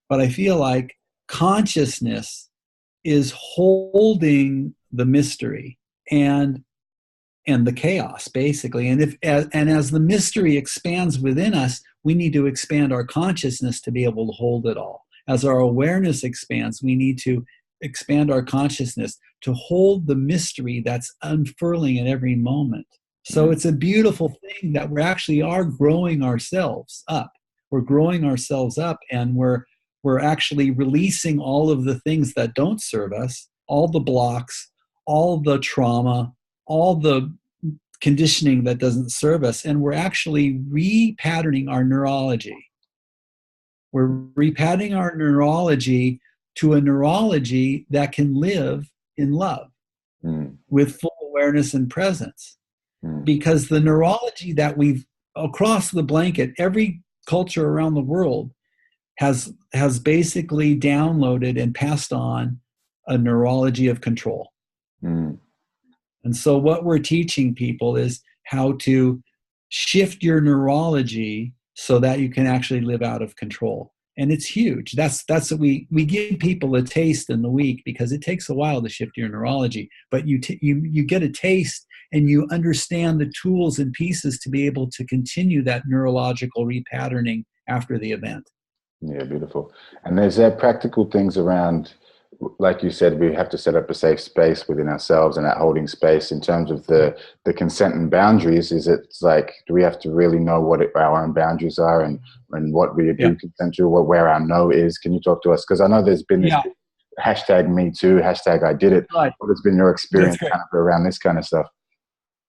But I feel like consciousness is holding the mystery and the chaos, basically. And as the mystery expands within us, we need to expand our consciousness to be able to hold it all. As our awareness expands, we need to expand our consciousness to hold the mystery that's unfurling at every moment. So it's a beautiful thing that we actually are growing ourselves up. We're growing ourselves up, and we're actually releasing all of the things that don't serve us, all the blocks, all the trauma, all the conditioning that doesn't serve us, and we're actually repatterning our neurology. We're repatterning our neurology to a neurology that can live in love with full awareness and presence. Because the neurology that we've, across the blanket, every culture around the world has basically downloaded and passed on a neurology of control. And so what we're teaching people is how to shift your neurology so that you can actually live out of control. And it's huge. That's what we give people a taste in the week, because it takes a while to shift your neurology. But you get a taste, and you understand the tools and pieces to be able to continue that neurological repatterning after the event. Yeah, beautiful. And there's practical things around, like you said, we have to set up a safe space within ourselves, and that holding space in terms of the consent and boundaries. Is it like, do we have to really know what our own boundaries are, and what we do consent to, where our no is? Can you talk to us? Because I know there's been this hashtag me too, hashtag I did it. Right. What has been your experience kind of around this kind of stuff?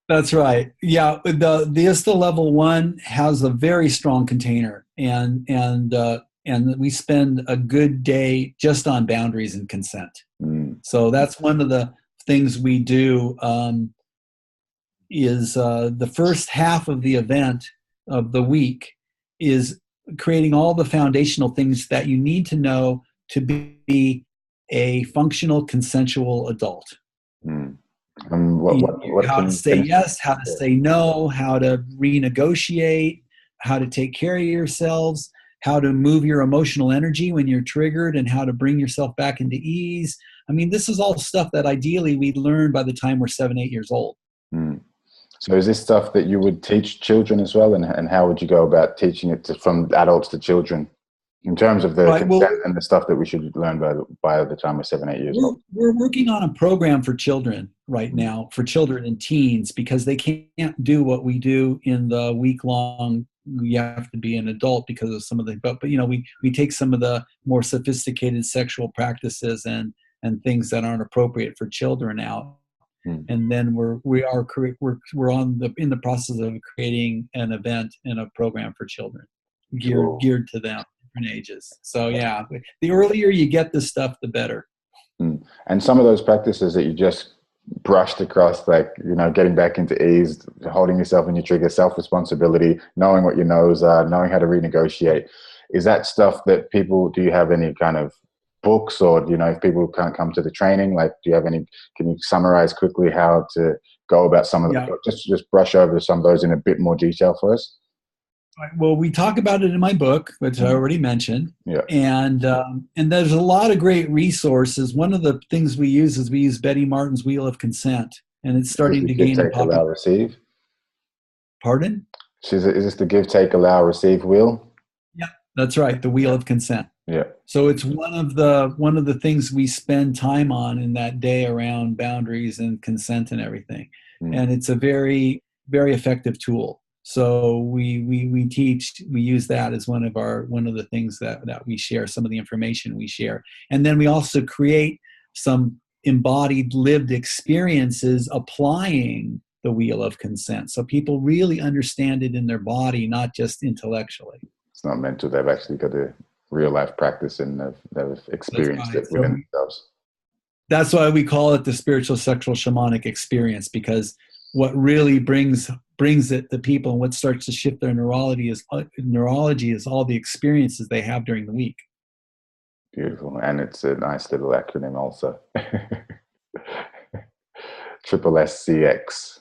That's right. Yeah, the ISTA level 1 has a very strong container, and we spend a good day just on boundaries and consent. So that's one of the things we do. Is the first half of the event of the week is creating all the foundational things that you need to know to be a functional, consensual adult. How to say yes, how to say no, how to renegotiate, how to take care of yourselves, how to move your emotional energy when you're triggered, and how to bring yourself back into ease. I mean, this is all stuff that ideally we'd learn by the time we're 7, 8 years old. So is this stuff that you would teach children as well? And how would you go about teaching it from adults to children in terms of the consent and the stuff that we should learn by the time we're 7, 8 years old? We're working on a program for children right now, for children and teens, because they can't do what we do in the week-long. You have to be an adult because of some of the, but we take some of the more sophisticated sexual practices and things that aren't appropriate for children out. And then we're in the process of creating an event and a program for children geared to them, different ages. So yeah, the earlier you get this stuff, the better. And some of those practices that you just brushed across, like, getting back into ease, holding yourself in your trigger, self-responsibility, knowing what your no's are, knowing how to renegotiate, is that stuff that do you have any kind of books, or if people can't come to the training, like, can you summarize quickly how to go about some of the, just brush over some of those in a bit more detail for us? Well, we talk about it in my book, which I already mentioned. And there's a lot of great resources. One of the things we use Betty Martin's Wheel of Consent, and it's starting to gain Give, take, allow, receive. Pardon? Is this the give, take, allow, receive wheel? Yeah, that's right. The Wheel of Consent. Yeah. So it's one of the things we spend time on in that day around boundaries and consent and everything. And it's a very, very effective tool. So we use that as one of the things that we share, some of the information we share. And then we also create some embodied lived experiences applying the Wheel of Consent, so people really understand it in their body, not just intellectually. It's not mental. They've actually got a real life practice, and they've experienced it within themselves. That's why we call it the spiritual, sexual, shamanic experience, because what really brings it to people and what starts to shift their neurology is all the experiences they have during the week. Beautiful. And it's a nice little acronym also. triple SCX.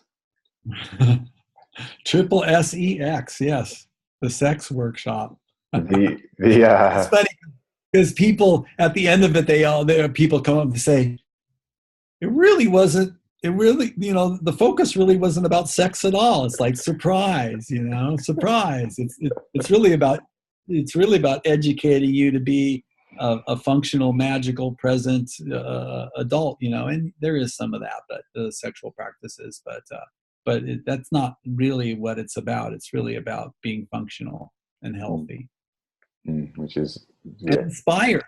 Triple SEX, yes, the sex workshop. It's The funny because people at the end of it, people come up and say, it really wasn't. It really, the focus really wasn't about sex at all. It's like surprise, surprise. It's really about educating you to be a functional, magical, present adult, and there is some of that, but the sexual practices, but that's not really what it's about. It's really about being functional and healthy, which is and inspired.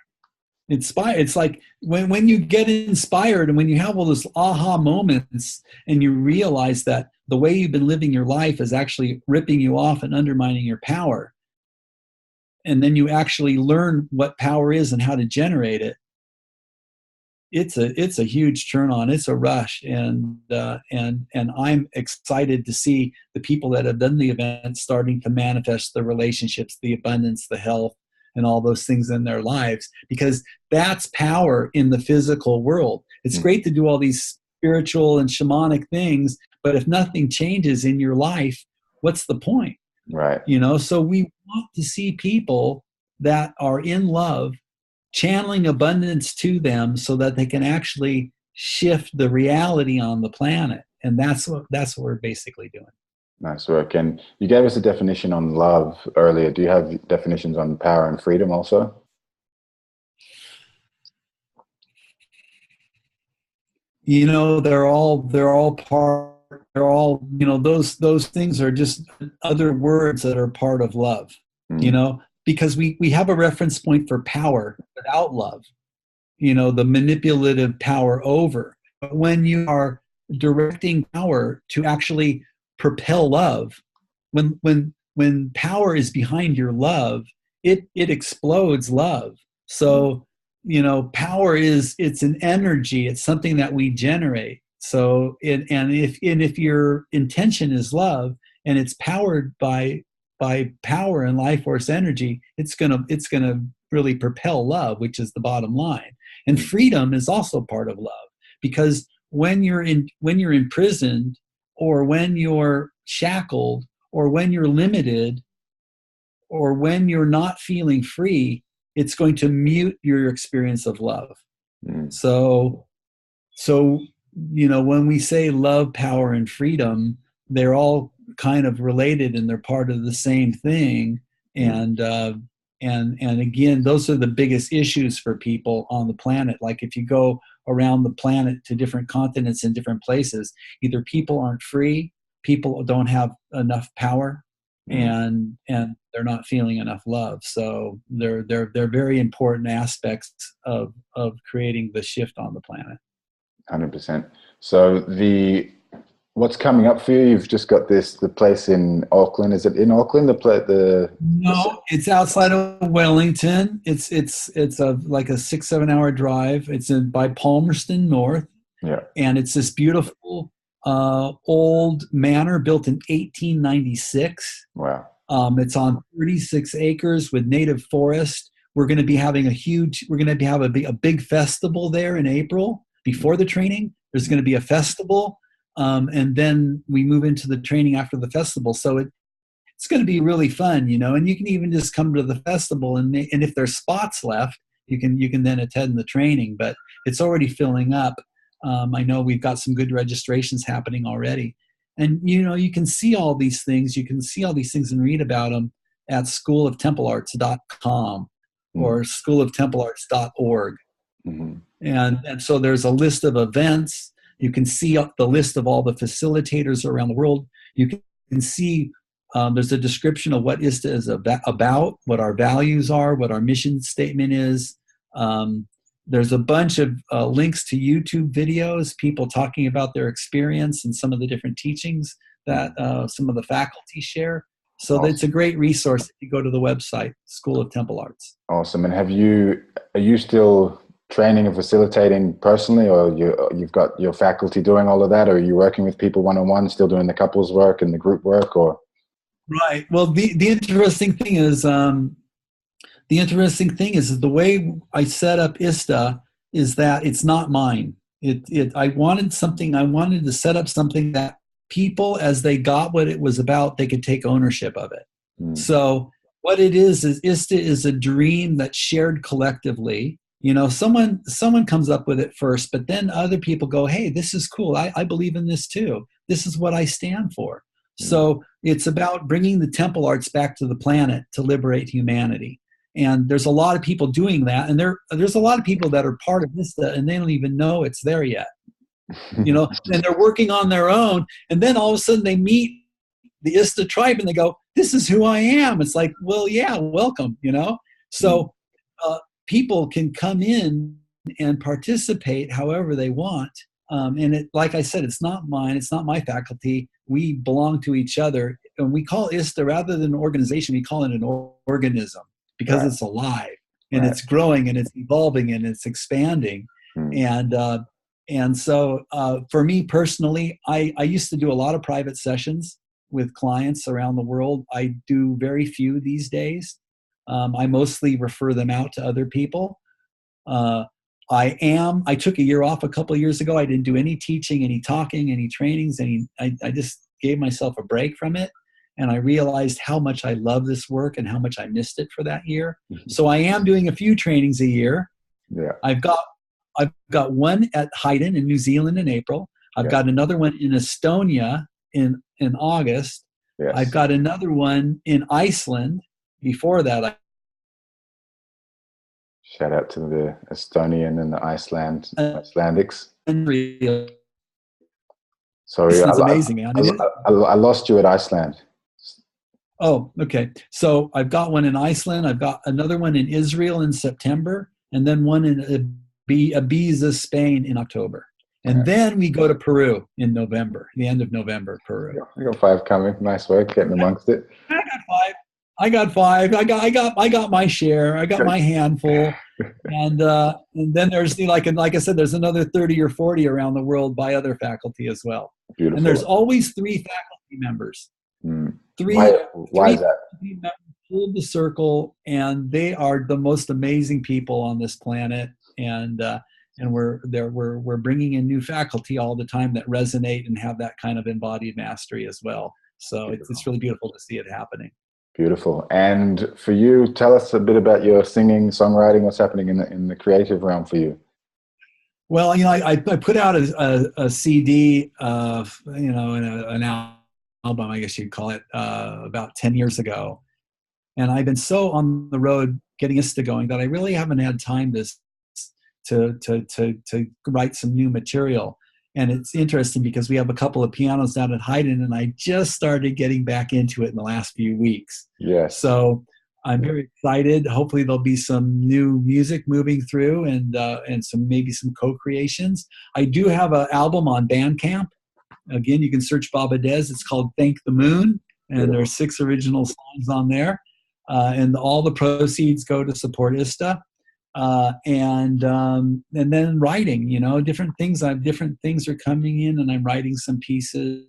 It's like when you get inspired and when you have all those aha moments and you realize that the way you've been living your life is actually ripping you off and undermining your power, and then you actually learn what power is and how to generate it. It's a huge turn on. It's a rush, and I'm excited to see the people that have done the event starting to manifest the relationships, the abundance, the health, and all those things in their lives, because that's power in the physical world. It's great to do all these spiritual and shamanic things, but if nothing changes in your life, what's the point? Right. So we want to see people that are in love channeling abundance to them so that they can actually shift the reality on the planet. And that's what we're basically doing. Nice work. And you gave us a definition on love earlier. Do you have definitions on power and freedom also? They're all those things are just other words that are part of love, because we have a reference point for power without love, the manipulative power over. But when you are directing power to actually propel love, when power is behind your love, it explodes love. So power it's an energy, it's something that we generate. So if your intention is love and it's powered by power and life force energy, it's gonna really propel love, which is the bottom line. And freedom is also part of love, because when you're imprisoned, or when you're shackled, or when you're limited, or when you're not feeling free, it's going to mute your experience of love. So when we say love, power, and freedom, they're all kind of related and they're part of the same thing. And again, those are the biggest issues for people on the planet. Like if you go around the planet to different continents and different places, either people aren't free, people don't have enough power, and they're not feeling enough love. So they're very important aspects of creating the shift on the planet. 100%. So what's coming up for you? You've just got the place in Auckland. Is it in Auckland? No, it's outside of Wellington. It's like a 6-7 hour drive. It's by Palmerston North. Yeah. And it's this beautiful old manor built in 1896. Wow. It's on 36 acres with native forest. We're going to be having a big festival there in April before the training. There's going to be a festival. And then we move into the training after the festival. So it's going to be really fun, and you can even just come to the festival and if there's spots left, you can then attend the training, but it's already filling up. I know we've got some good registrations happening already. And, you can see all these things. You can see all these things and read about them at schooloftemplearts.com or schooloftemplearts.org. And so there's a list of events. You can see the list of all the facilitators around the world. You can see there's a description of what ISTA is about, what our values are, what our mission statement is. There's a bunch of links to YouTube videos, people talking about their experience and some of the different teachings that some of the faculty share. So It's a great resource if you go to the website, School of Temple Arts. Awesome. And are you still training and facilitating personally, or you've got your faculty doing all of that, or are you working with people one-on-one, still doing the couples work and the group work, or? Right. Well, the interesting thing is the way I set up ISTA is that it's not mine. I wanted to set up something that people, as they got what it was about, they could take ownership of it. So what it is ISTA is a dream that's shared collectively. You know, someone comes up with it first, but then other people go, hey, this is cool. I believe in this too. This is what I stand for. So it's about bringing the temple arts back to the planet to liberate humanity. And there's a lot of people doing that. And there's a lot of people that are part of ISTA and they don't even know it's there yet. You know, and they're working on their own. And then all of a sudden they meet the ISTA tribe and they go, this is who I am. It's like, well, yeah, welcome, you know? So people can come in and participate however they want. And it, like I said, it's not mine. It's not my faculty. We belong to each other. And we call ISTA, rather than an organization, we call it an organism because it's alive and it's growing and it's evolving and it's expanding. And so for me personally, I used to do a lot of private sessions with clients around the world. I do very few these days. I mostly refer them out to other people. I took a year off a couple of years ago. I didn't do any teaching, any talking, any trainings, I just gave myself a break from it. And I realized how much I love this work and how much I missed it for that year. So I am doing a few trainings a year. I've got one at Haydn in New Zealand in April. I've got another one in Estonia in August. I've got another one in Iceland. Before that, shout out to the Estonian and the Icelandics. Sorry, Iceland's amazing, man. I lost you at Iceland. Oh, okay. So I've got one in Iceland. I've got another one in Israel in September, and then one in Ibiza, Spain in October. And then we go to Peru in November, the end of November, Peru. I got 5 coming. Nice work getting amongst it. I got 5. I got my share. I got my handful. And then there's like I said, there's another 30 or 40 around the world by other faculty as well. Beautiful. And there's always 3 faculty members. Why is that? Members hold the circle, and they are the most amazing people on this planet. And we're bringing in new faculty all the time that resonate and have that kind of embodied mastery as well. So it's really beautiful to see it happening. Beautiful. And for you, tell us a bit about your singing, songwriting. What's happening in the creative realm for you? Well, you know, I put out a CD of, you know, an album, I guess you'd call it, about 10 years ago. And I've been so on the road getting ISTA going that I really haven't had time to write some new material. And it's interesting because we have a couple of pianos down at Haydn, and I just started getting back into it in the last few weeks. So I'm very excited. Hopefully there'll be some new music moving through and maybe some co-creations. I do have an album on Bandcamp. Again, you can search Baba Dez. It's called Thank the Moon, and there are 6 original songs on there. And all the proceeds go to support ISTA. And then writing, you know, different things are coming in, and I'm writing some pieces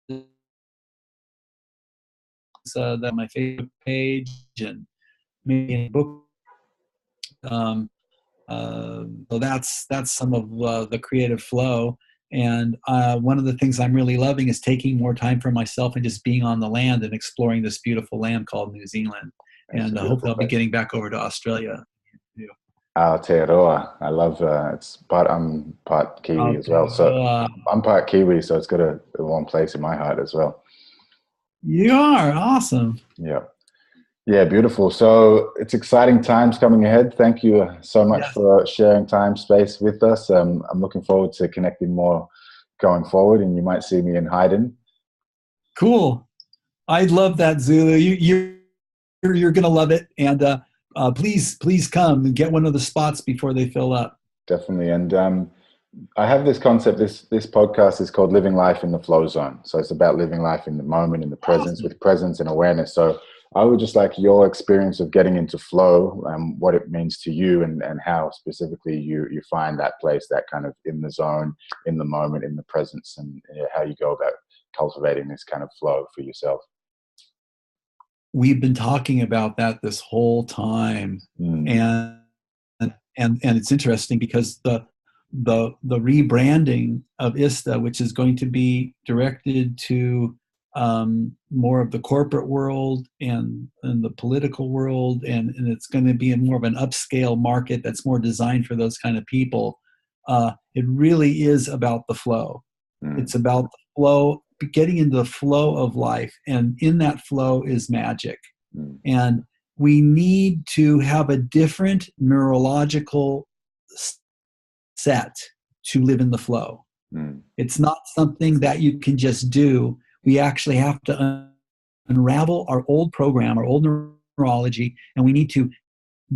that on my Facebook page and maybe in a book. So that's some of the creative flow. And one of the things I'm really loving is taking more time for myself and just being on the land and exploring this beautiful land called New Zealand. And I hope I'll be getting back over to Australia. Aotearoa. I love I'm part Kiwi as well. So I'm part Kiwi, so it's got a warm place in my heart as well. You are awesome. Yeah, beautiful. So it's exciting times coming ahead. Thank you so much for sharing time, space with us. I'm looking forward to connecting more going forward, and you might see me in Haydn. Cool. I love that, Zulu. You're gonna love it, and please come and get one of the spots before they fill up. Definitely. And I have this concept, this podcast is called Living Life in the Flow Zone. So it's about living life in the moment, in the presence, with presence and awareness. So I would just like your experience of getting into flow, what it means to you, and how specifically you find that place, that kind of in the zone, in the moment, in the presence, and how you go about cultivating this kind of flow for yourself. We've been talking about that this whole time. And it's interesting because the rebranding of ISTA, which is going to be directed to more of the corporate world and the political world, and it's going to be in more of an upscale market that's more designed for those kind of people. It really is about the flow. It's about the flow, getting into the flow of life, and in that flow is magic. And we need to have a different neurological set to live in the flow. It's not something that you can just do. We actually have to unravel our old program, our old neurology, and we need to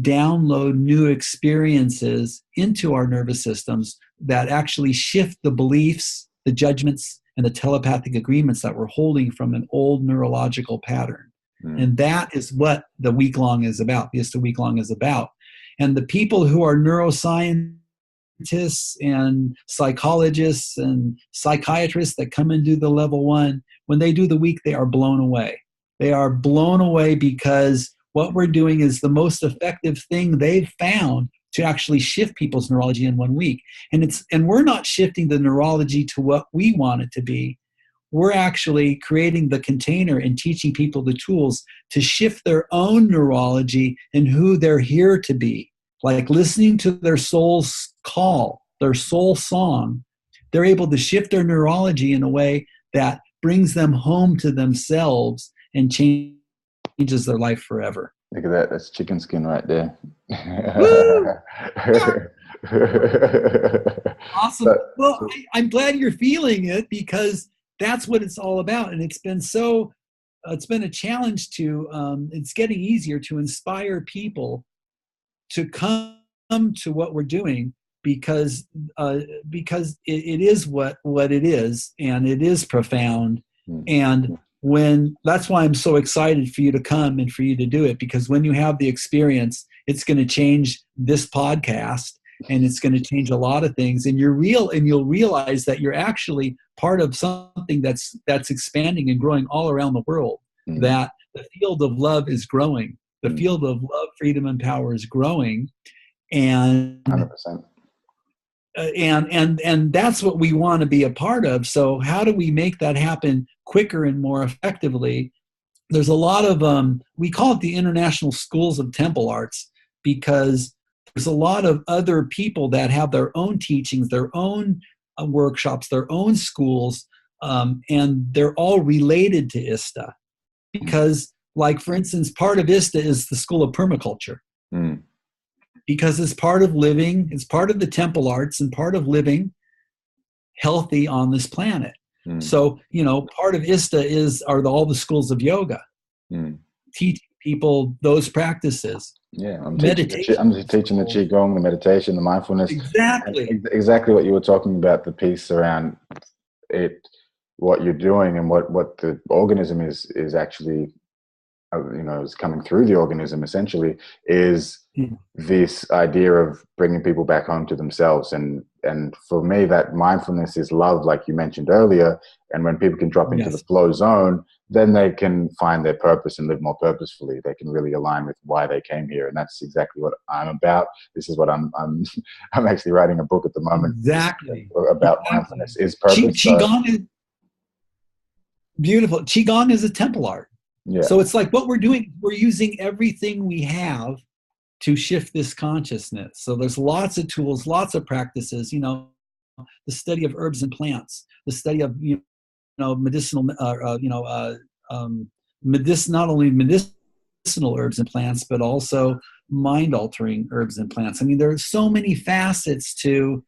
download new experiences into our nervous systems that actually shift the beliefs, the judgments, and the telepathic agreements that we're holding from an old neurological pattern. And that is what the week-long is about. The ISTA week-long is about. And the people who are neuroscientists and psychologists and psychiatrists that come and do the level 1, when they do the week, they are blown away. They are blown away because what we're doing is the most effective thing they've found to actually shift people's neurology in 1 week. And we're not shifting the neurology to what we want it to be. We're actually creating the container and teaching people the tools to shift their own neurology and who they're here to be. Like listening to their soul's call, their soul song, they're able to shift their neurology in a way that brings them home to themselves and changes their life forever. Look at that. That's chicken skin right there. Awesome. Well, I'm glad you're feeling it, because that's what it's all about. And it's been a challenge it's getting easier to inspire people to come to what we're doing, because it is what it is, and it is profound. And that's why I'm so excited for you to come and for you to do it, because when you have the experience, it's going to change this podcast, and it's going to change a lot of things, and you'll realize that you're actually part of something that's expanding and growing all around the world. That the field of love is growing. The field of love, freedom, and power is growing, and 100%. And that's what we want to be a part of. So how do we make that happen quicker and more effectively? There's a lot of we call it the International Schools of Temple Arts, because there's a lot of other people that have their own teachings, their own workshops, their own schools, and they're all related to ISTA. Because, like, for instance, part of ISTA is the School of Permaculture. Because it's part of living, it's part of the temple arts, and part of living healthy on this planet. So, part of ISTA are all the schools of yoga, teaching people those practices. Yeah, I'm teaching the Qigong, the meditation, the mindfulness. Exactly. Exactly what you were talking about, the piece around it, what you're doing, and what the organism is actually, is coming through the organism, essentially, is this idea of bringing people back home to themselves. And for me, that mindfulness is love, like you mentioned earlier. And when people can drop into the flow zone, then they can find their purpose and live more purposefully. They can really align with why they came here. And that's exactly what I'm about. This is what I'm actually writing a book at the moment. Exactly. About mindfulness is purpose. Qigong is beautiful. Qigong is a temple art. Yeah. So it's like what we're doing, we're using everything we have to shift this consciousness. So there's lots of tools, lots of practices, the study of herbs and plants, the study of, medicinal, not only medicinal herbs and plants, but also mind-altering herbs and plants. I mean, there are so many facets to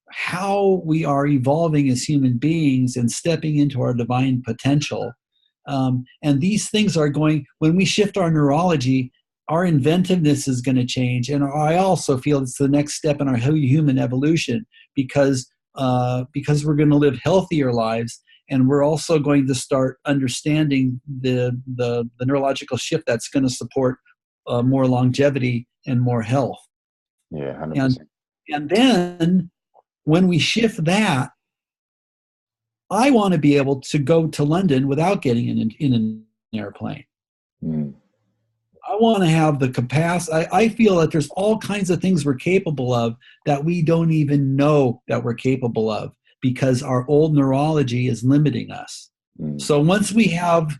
how we are evolving as human beings and stepping into our divine potential. And these things are going, when we shift our neurology, our inventiveness is going to change. And I also feel it's the next step in our human evolution, because we're going to live healthier lives. And we're also going to start understanding the neurological shift that's going to support more longevity and more health. Yeah, 100%. And then when we shift that, I want to be able to go to London without getting in an airplane. I want to have the capacity. I feel that there's all kinds of things we're capable of that we don't even know that we're capable of because our old neurology is limiting us. So once we have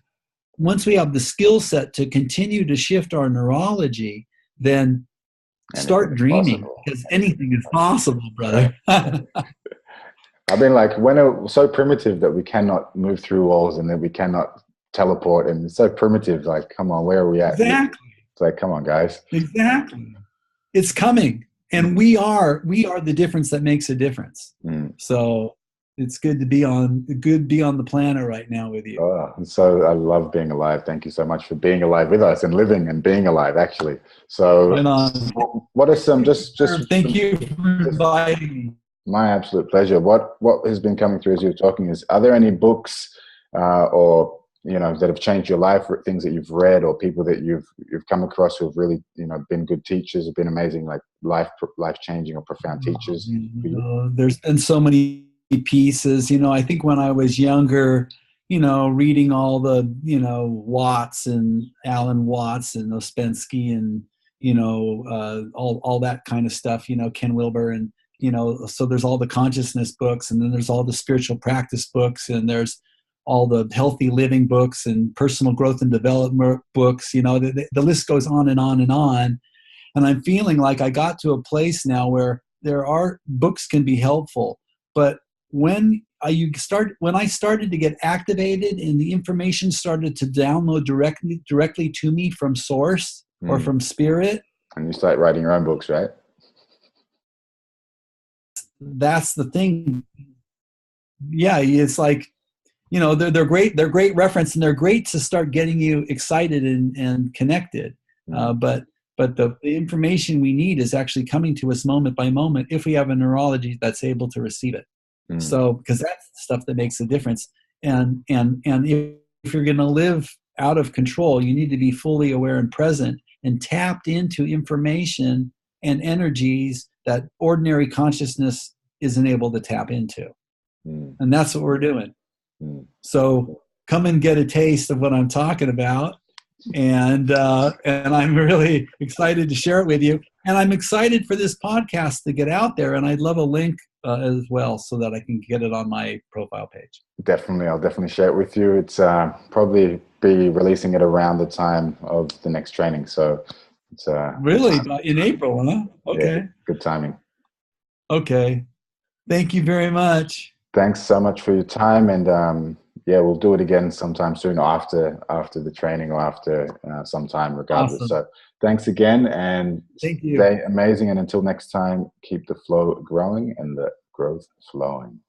the skill set to continue to shift our neurology, then start dreaming, because anything is possible, brother. I've been like, when it's so primitive that we cannot move through walls and that we cannot teleport, and it's so primitive, like, come on, where are we at? Exactly. It's like, come on, guys. Exactly. It's coming. And we are the difference that makes a difference. So it's good to be on the planet right now with you. Oh, and so I love being alive. Thank you so much for being alive with us and living and being alive, actually. So right on. What are some, just thank you for inviting me. My absolute pleasure. What has been coming through as you're talking is, are there any books or, you know, that have changed your life, or things that you've read, or people that you've come across who have really, you know, been good teachers, have been amazing, like life changing or profound teachers? There's been so many pieces. You know, I think when I was younger, you know, reading all the, you know, Watts and Alan Watts and Ouspensky and, you know, all that kind of stuff, you know, Ken Wilber, and, you know, so there's all the consciousness books, and then there's all the spiritual practice books, and there's all the healthy living books and personal growth and development books. You know, the list goes on and on and on. And I'm feeling like I got to a place now where books can be helpful, but when I started to get activated and the information started to download directly to me from source or from spirit, and you start writing your own books, right? That's the thing. Yeah, it's like, you know, they're great reference, and they're great to start getting you excited and connected. But the information we need is actually coming to us moment by moment if we have a neurology that's able to receive it. So, because that's the stuff that makes a difference. And if you're going to live out of control, you need to be fully aware and present and tapped into information and energies that ordinary consciousness isn't able to tap into. And that's what we're doing. So come and get a taste of what I'm talking about. And I'm really excited to share it with you. And I'm excited for this podcast to get out there. And I'd love a link as well, so that I can get it on my profile page. Definitely. I'll definitely share it with you. It's probably be releasing it around the time of the next training. So it's really in April, huh? Okay. Yeah, good timing. Okay. Thank you very much. Thanks so much for your time. And yeah, we'll do it again sometime soon, after the training, or after some time, regardless. Awesome. So thanks again, and thank you. Stay amazing. And until next time, keep the flow growing and the growth flowing.